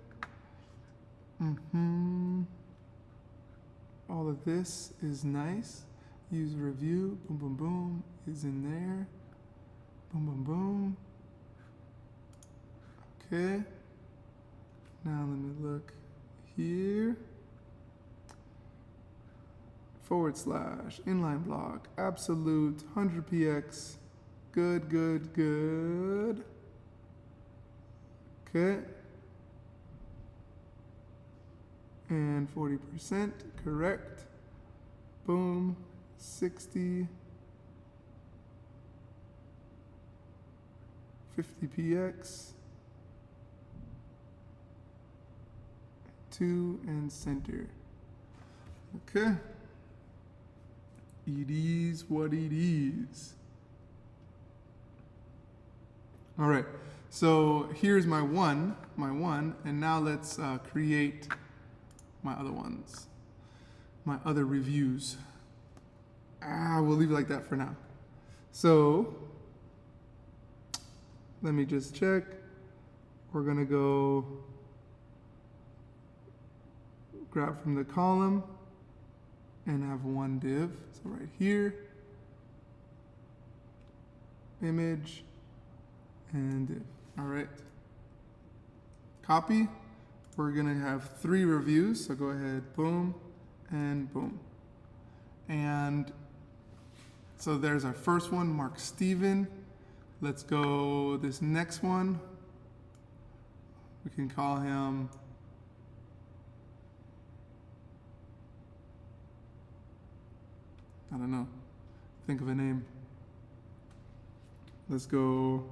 All of this is nice. User review, boom, boom, boom, is in there. Boom, boom, boom. Okay. Now let me look here. / inline block, absolute, 100 px. Good, good, good. Okay. And 40%, correct. Boom, 60. 50 px. 2 and center. Okay. It is what it is. All right. So here's my one, and now let's create my other ones, my other reviews. We'll leave it like that for now. So let me just check. We're gonna go grab from the column and have one div. So right here, image and div. All right. Copy. We're gonna have 3 reviews. So go ahead, boom and boom. And so there's our first one, Mark Steven. Let's go this next one. We can call him I don't know. Think of a name. Let's go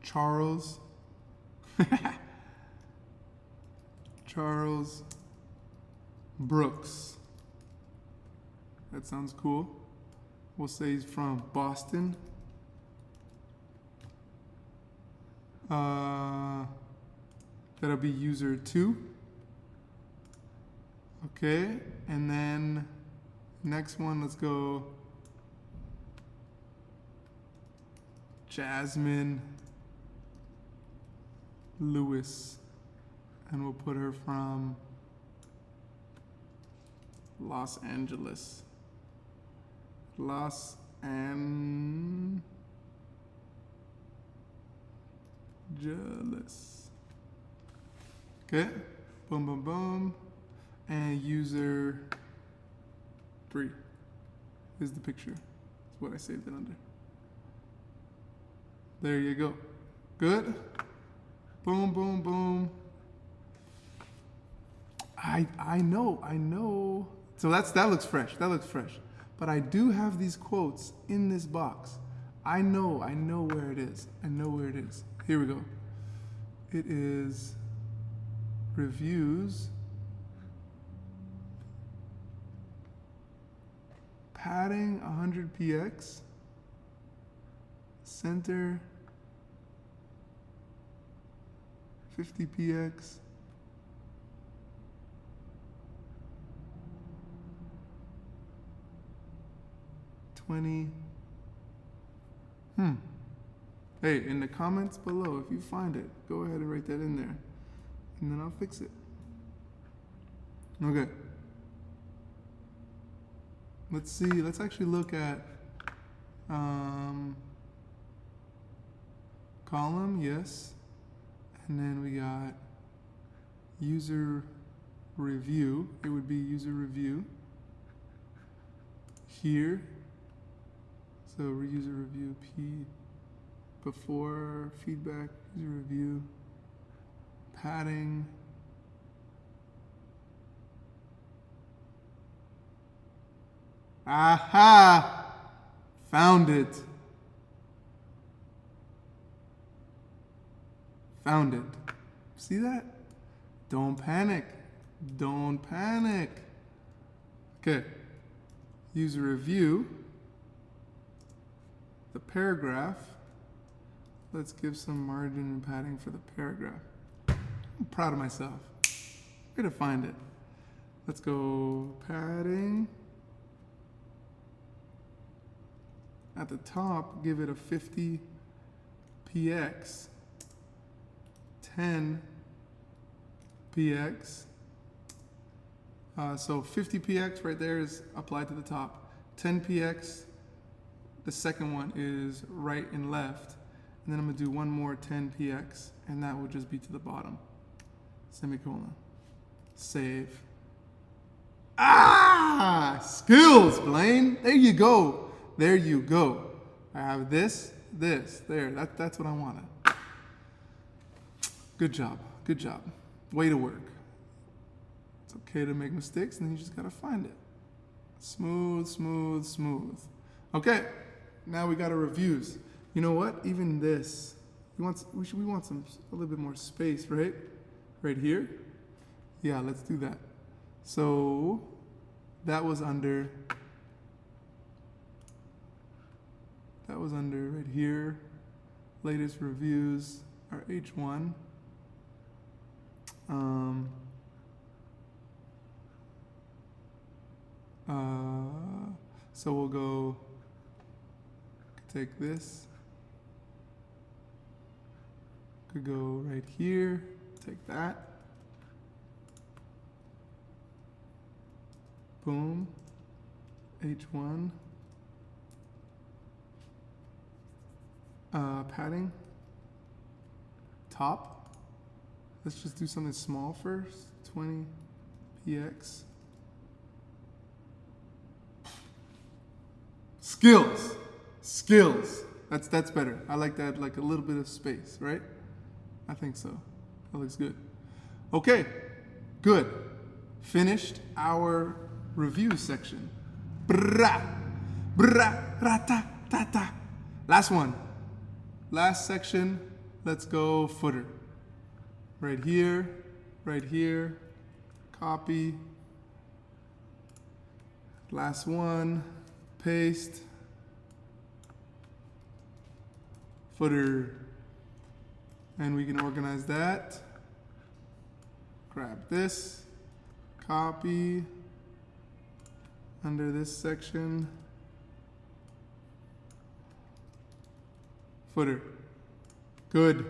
Charles. Charles Brooks. That sounds cool. We'll say he's from Boston. That'll be user 2. Okay, and then next one, let's go Jasmine Lewis. And we'll put her from Los Angeles. Los Angeles. Okay, boom, boom, boom. And user 3 is the picture. That's what I saved it under. There you go. Good. Boom, boom, boom. I know. So that looks fresh. That looks fresh. But I do have these quotes in this box. I know where it is. I know where it is. Here we go. It is reviews, padding 100 px, center 50 px, Hey, in the comments below, if you find it, go ahead and write that in there, and then I'll fix it. Okay. Let's see. Let's actually look at column, yes, and then we got user review. It would be user review here. So user review P before feedback, user review, padding, aha, found it. Found it. See that? Don't panic. Don't panic. Okay. User review. The paragraph. Let's give some margin and padding for the paragraph. I'm proud of myself. Way to find it. Let's go padding. At the top, give it a 50 px, 10 px. So 50 px right there is applied to the top. 10 px, the second one is right and left. And then I'm going to do one more 10 px, and that will just be to the bottom. Semicolon. Save. Ah! Skills, Blaine. There you go. There you go. I have this, there. That's what I wanted. Good job. Good job. Way to work. It's okay to make mistakes, and then you just got to find it. Smooth, smooth, smooth. Okay. Now we got our reviews. You know what? Even this, we want a little bit more space, right? Right here. Yeah, let's do that. So that was under right here. Latest reviews are H1. So we'll go take this. Could go right here, take that. Boom. H1. Padding. Top. Let's just do something small first. 20 px. Skills. Skills. That's better. I like that, like a little bit of space, right? I think so. That looks good. Okay, good. Finished our review section. Bra, bra, rata, tata. Last one. Last section. Let's go footer. Right here. right here, copy, last one, paste, footer, and we can organize that. Grab this, copy, under this section, footer. Good.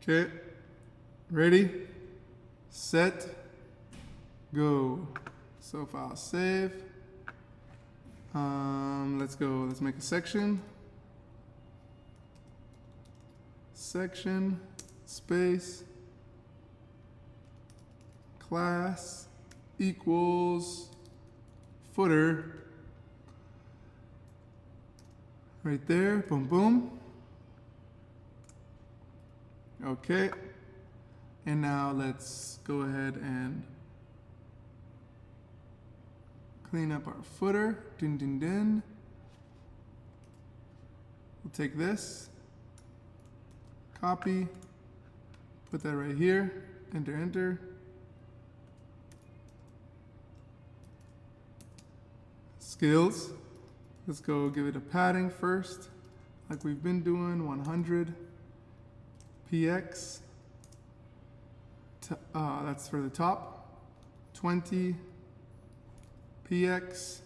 Okay, ready, set, go. So file save. Let's go, let's make a section. Section, space, class equals footer. Right there, boom, boom. Okay, and now let's go ahead and clean up our footer. Din, din, din. We'll take this, copy, put that right here, enter, enter. Skills, let's go give it a padding first, like we've been doing, 100. PX, that's for the top, 20, PX,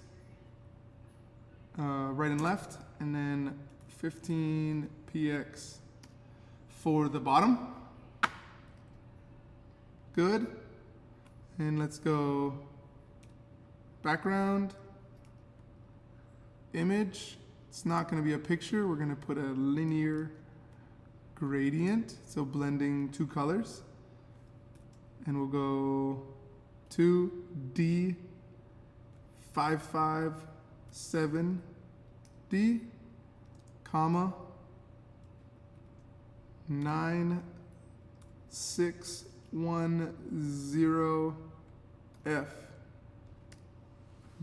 right and left, and then 15 PX for the bottom. Good. And let's go background, image. It's not going to be a picture. We're going to put a linear gradient, so blending two colors, and we'll go to D557D, comma 9610F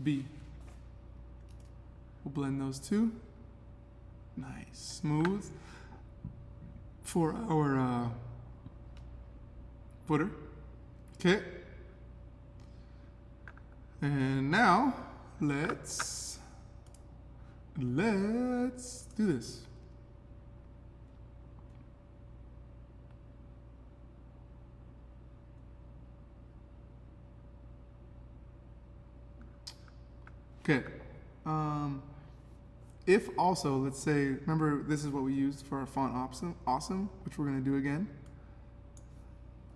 B. We'll blend those two. Nice, smooth. For our footer. Okay. And now let's do this. Okay. If also, let's say, remember this is what we used for our Fontawesome, which we're going to do again.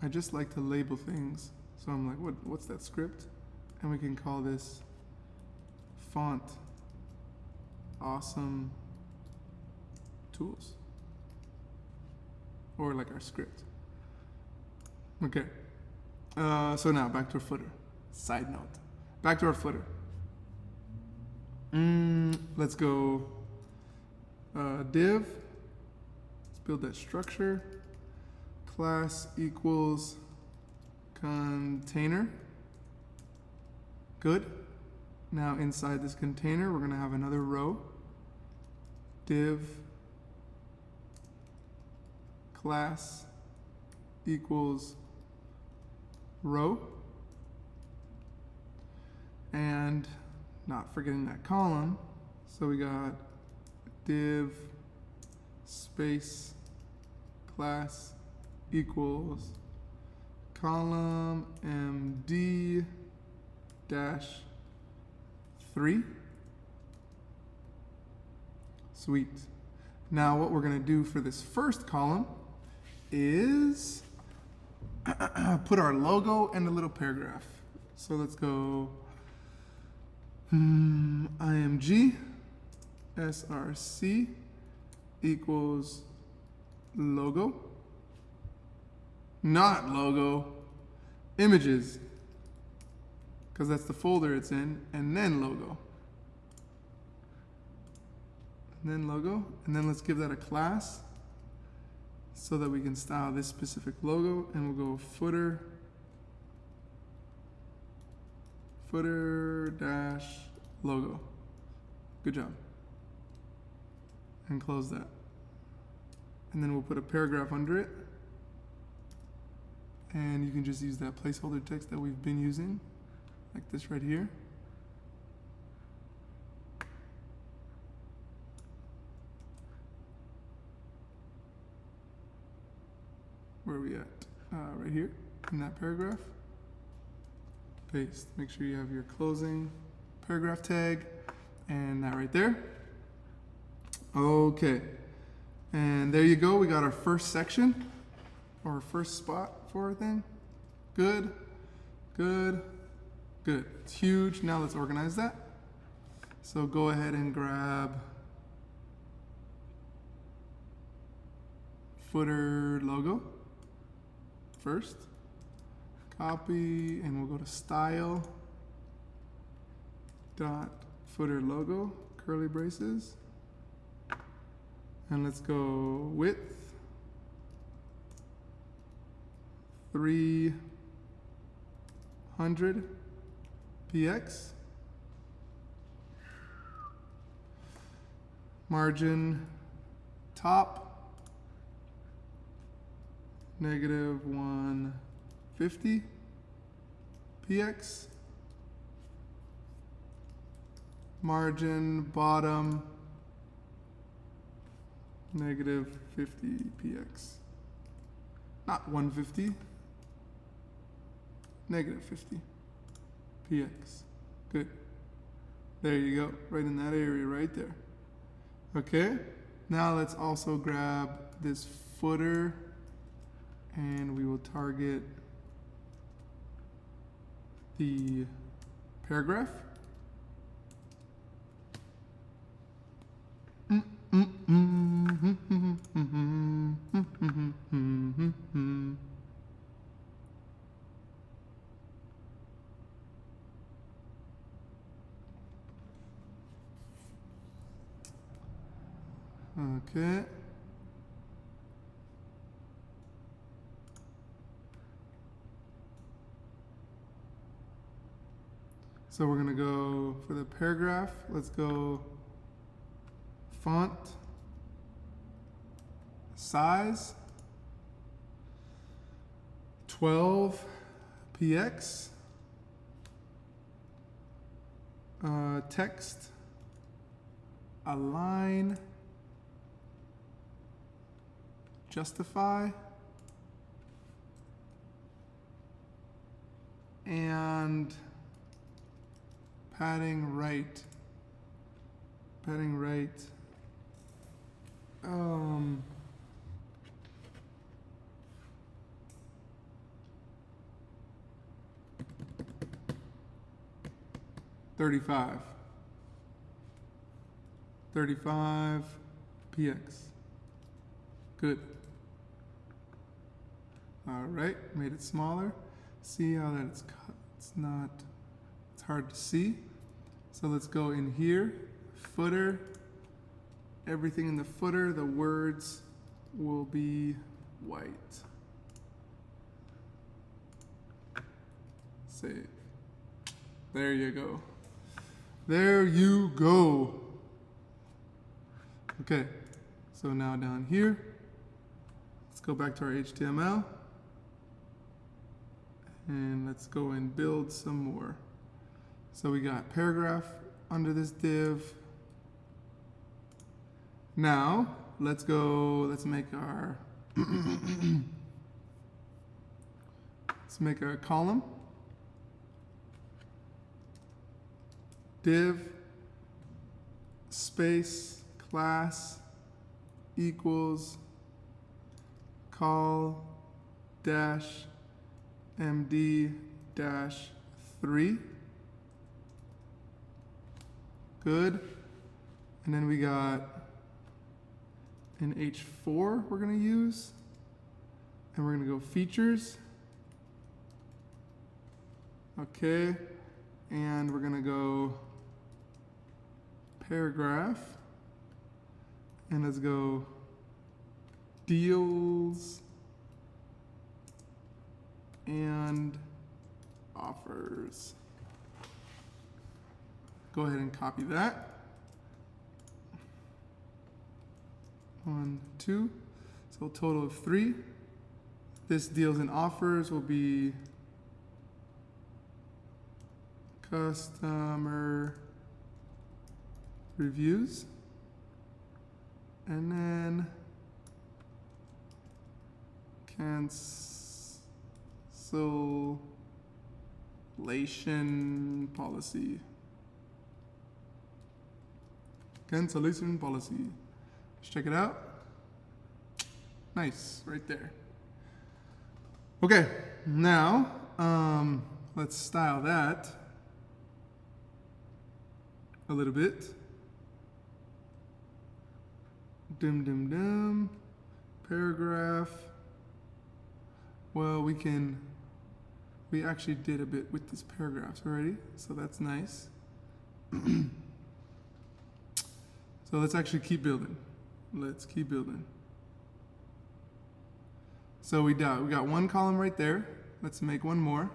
I just like to label things. So I'm like, what's that script? And we can call this Fontawesome tools. Or like our script. Okay. So now back to our footer. Side note. Back to our footer. Let's go div. Let's build that structure. Class equals container. Good. Now inside this container, we're going to have another row. Div class equals row. And not forgetting that column, so we got div space class equals column MD dash 3. Sweet. Now what we're going to do for this first column is put our logo and a little paragraph. So let's go img src equals logo, not logo, images, because that's the folder it's in, and then logo. And then logo, and then let's give that a class so that we can style this specific logo, and we'll go footer dash logo. Good job. and close that. And then we'll put a paragraph under it. And you can just use that placeholder text that we've been using, like this right here. Where are we at? Right here in that paragraph. Paste. Make sure you have your closing paragraph tag and that right there. Okay. And there you go. We got our first section or our first spot for our thing. Good. Good. Good. It's huge. Now let's organize that. So go ahead and grab footer logo first. Copy, and we'll go to style dot footer logo, curly braces. And let's go width 300 px. Margin top negative 150 px. Margin bottom negative 50 px. Not 150, negative 50 px. Good. There you go, right in that area right there. Okay, now let's also grab this footer and we will target the paragraph. Okay. So we're going to go for the paragraph. Let's go font size 12 px. Text align, justify, and padding right. Padding right. 35 px. Good. All right, made it smaller. See how that it's cut? It's hard to see. So let's go in here, footer. Everything in the footer, the words will be white. Save. There you go. There you go. Okay, so now down here, let's go back to our HTML. And let's go and build some more. So we got paragraph under this div. Now, let's make our, let's make a column. Div, space, class, equals, call, dash, md, dash, 3. Good. And then we got an H4 we're going to use. And we're going to go features. Okay. And we're going to go paragraph. And let's go deals and offers. Go ahead and copy that. 1, 2. So a total of 3. This deals in offers will be customer reviews. And then cancellation policy. Cancellation policy. Let's check it out. Nice, right there. Okay, now let's style that a little bit. Paragraph. Well, we actually did a bit with these paragraphs already, so that's nice. So let's actually keep building. Let's keep building. So we got one column right there. Let's make one more.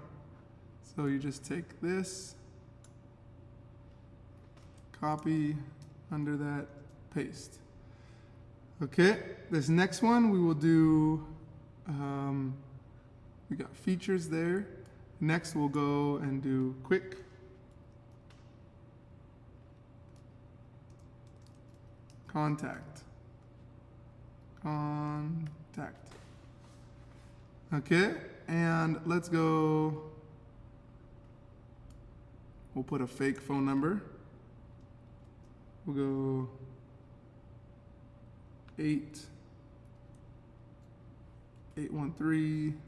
So you just take this, copy under that, paste. Okay, this next one we will do, we got features there. Next we'll go and do quick. Contact. Okay, and let's go, we'll put a fake phone number. We'll go 813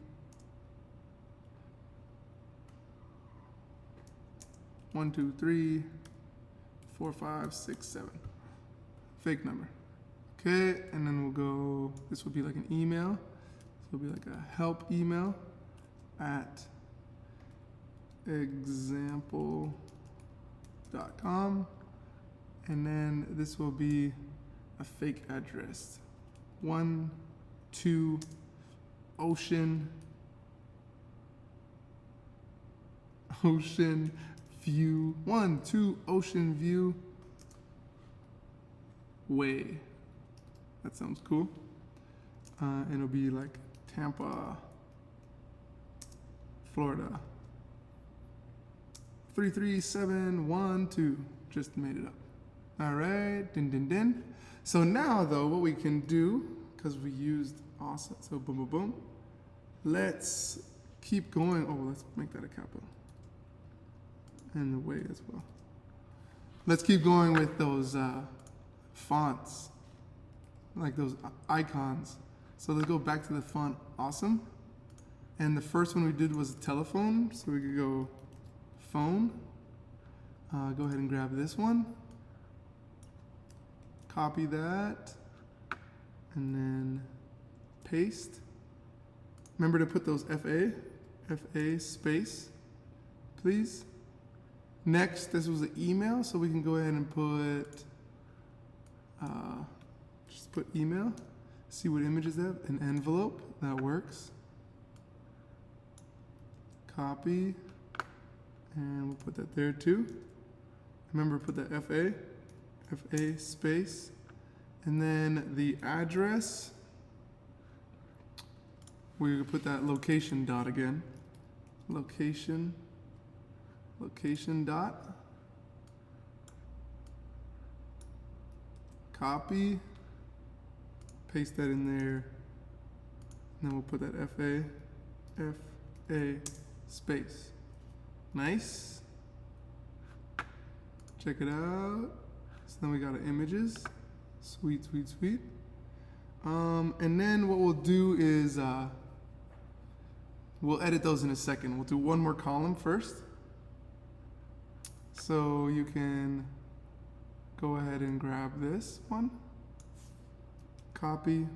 123 4567. Fake number. Okay, and then we'll go, this will be like an email. This will be like a help email at example.com. And then this will be a fake address. 1, 2, Ocean View. 1, 2, Ocean View Way. That sounds cool. And it'll be like Tampa, Florida. 33712. Just made it up. All right, din. So now though, what we can do, because we used awesome, so boom, boom, boom. Let's keep going. Oh, let's make that a capital. And the way as well. Let's keep going with those fonts, like those icons. So let's go back to the font awesome. And the first one we did was telephone, so we could go phone. Go ahead and grab this one. Copy that. And then paste. Remember to put those FA space, please. Next, this was an email, so we can go ahead and put, just put email. See what images they have. An envelope, that works. Copy, and we'll put that there too. Remember, put the FA space, and then the address. We put that location dot again. Location dot. Copy. Paste that in there. And then we'll put that FA space. Nice. Check it out. So then we got our images. Sweet. And then what we'll do is we'll edit those in a second. We'll do one more column first. So you can go ahead and grab this one. Copy.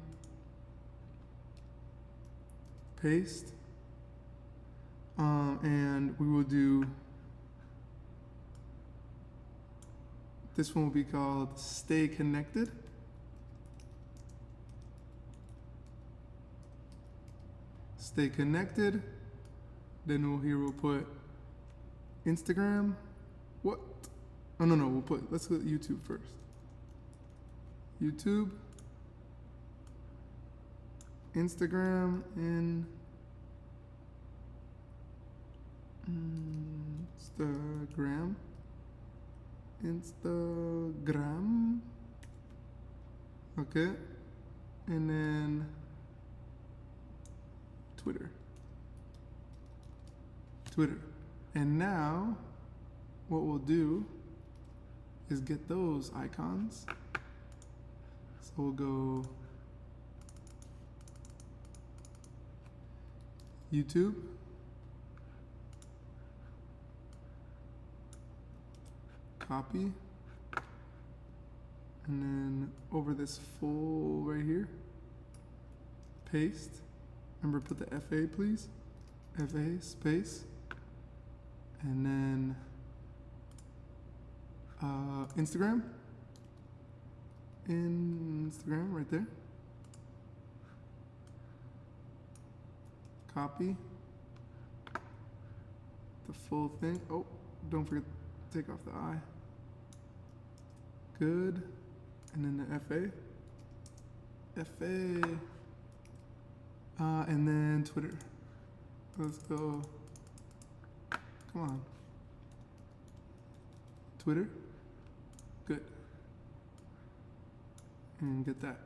Paste. And we will do, this one will be called Stay Connected. Stay connected. Then we'll put Instagram. What? Oh, no, we'll put, let's go to YouTube first. YouTube. Instagram and Instagram. Okay. And then Twitter. And now what we'll do is get those icons. So we'll go YouTube, copy, and then over this full right here, paste. Remember, put the FA, please. FA space, and then Instagram right there. Copy the full thing. Oh, don't forget to take off the I. Good. And then the FA. And then Twitter. Let's go. Come on. Twitter. Good. And get that.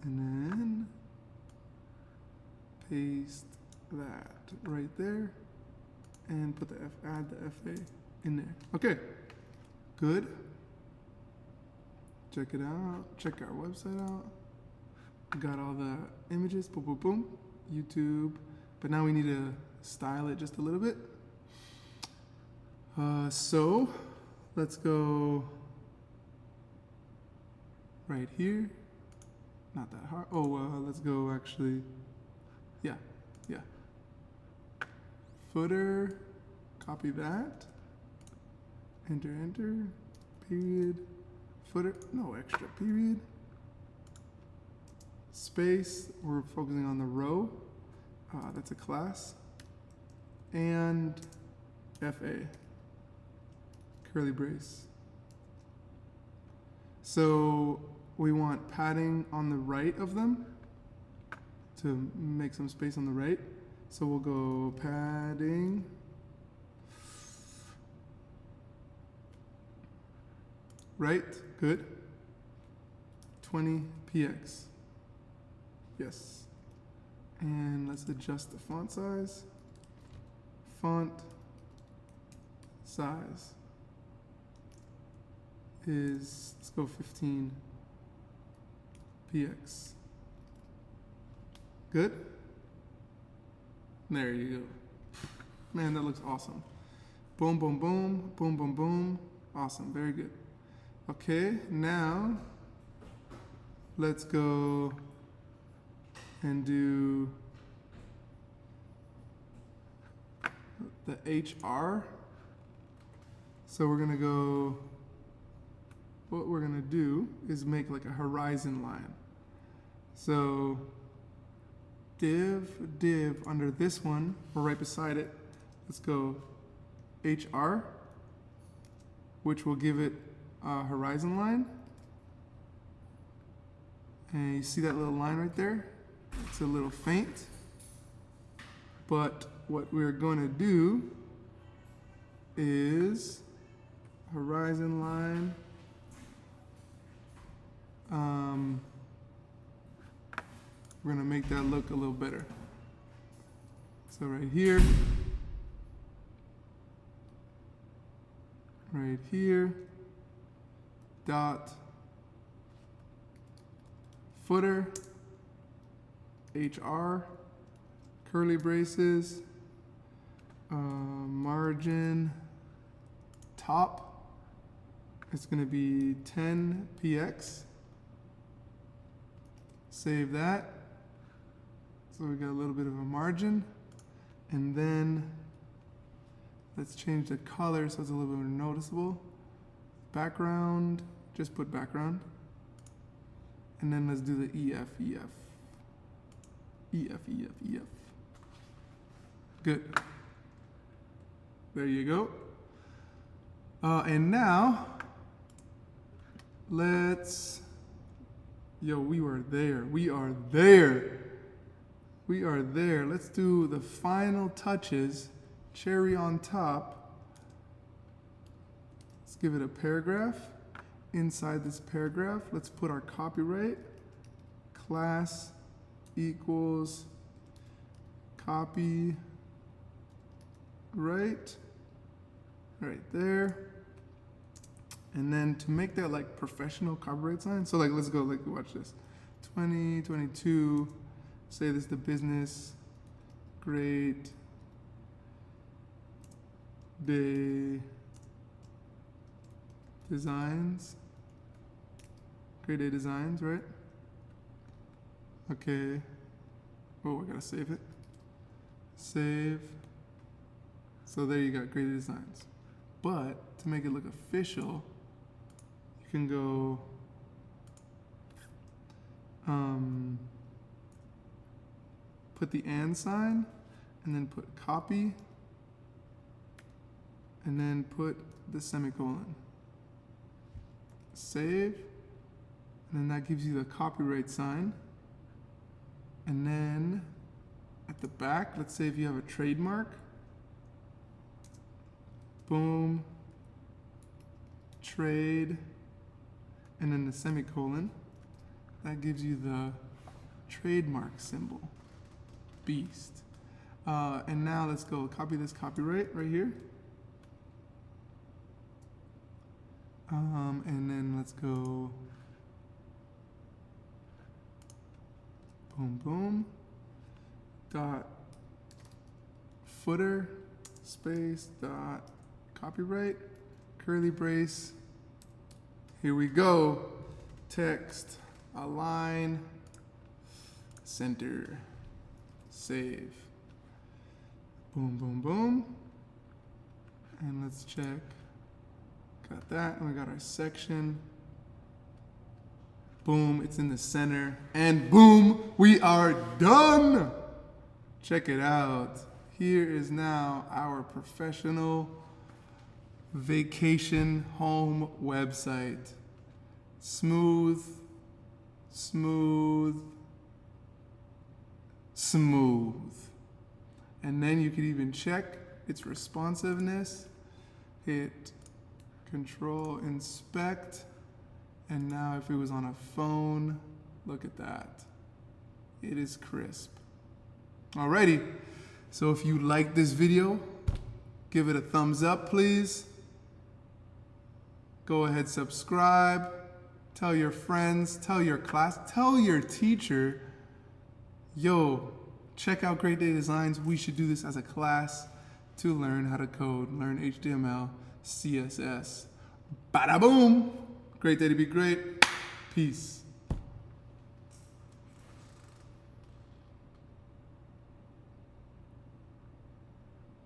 And then paste that right there and put the add the FA in there. Okay. Good. Check it out. Check our website out. Got all the images. Boom, boom, boom. YouTube. But now we need to style it just a little bit. So let's go right here. Not that hard. Oh, let's go actually. Yeah. Footer. Copy that. Enter. Period. Footer. No extra period. Space. We're focusing on the row. That's a class. And FA. Curly brace. So we want padding on the right of them to make some space on the right. So we'll go padding. Right, good. 20 px. Yes. And let's adjust the font size. Font size is, let's go 15 px. Good? There you go. Man, that looks awesome. Boom, boom, boom, boom, boom, boom. Awesome, very good. Okay, now let's go and do the HR. So we're gonna go, what we're gonna do is make like a horizon line. So div under this one, or right beside it, let's go HR, which will give it a horizon line. And you see that little line right there? It's a little faint, but what we're going to do is horizon line. We're going to make that look a little better. So right here, dot footer, HR, curly braces, margin top, it's going to be 10 px. Save that. So we got a little bit of a margin. And then let's change the color so it's a little bit more noticeable. Background, just put background. And then let's do the EF. Good. There you go. And now let's Yo, we are there. We are there. We are there. Let's do the final touches. Cherry on top. Let's give it a paragraph. Inside this paragraph, let's put our copyright. Class equals copy right there. And then to make that like professional copyright sign, so like let's go, like watch this. 2022, say this is the business, great day designs. Great day designs, right? Okay. Oh, I gotta save it. Save. So there you got great day designs. But to make it look official, you can go put the and sign and then put copy and then put the semicolon. Save, and then that gives you the copyright sign. And then at the back, let's say if you have a trademark, boom, trade, and then the semicolon. That gives you the trademark symbol, beast. And now let's go copy this copyright right here. And then let's go boom, boom, dot footer, space, dot copyright, curly brace. Here we go. Text, align, center, save. Boom, boom, boom. And let's check. Got that, and we got our section. Boom, it's in the center. And boom, we are done. Check it out. Here is now our professional vacation home website. Smooth, smooth, smooth. And then you could even check its responsiveness. Hit Control, inspect. And now if it was on a phone, look at that. It is crisp. Alrighty, so if you like this video, give it a thumbs up, please. Go ahead, subscribe. Tell your friends, tell your class, tell your teacher, yo, check out Great Day Designs. We should do this as a class to learn how to code, learn HTML, CSS. Bada boom! Great day to be great. Peace.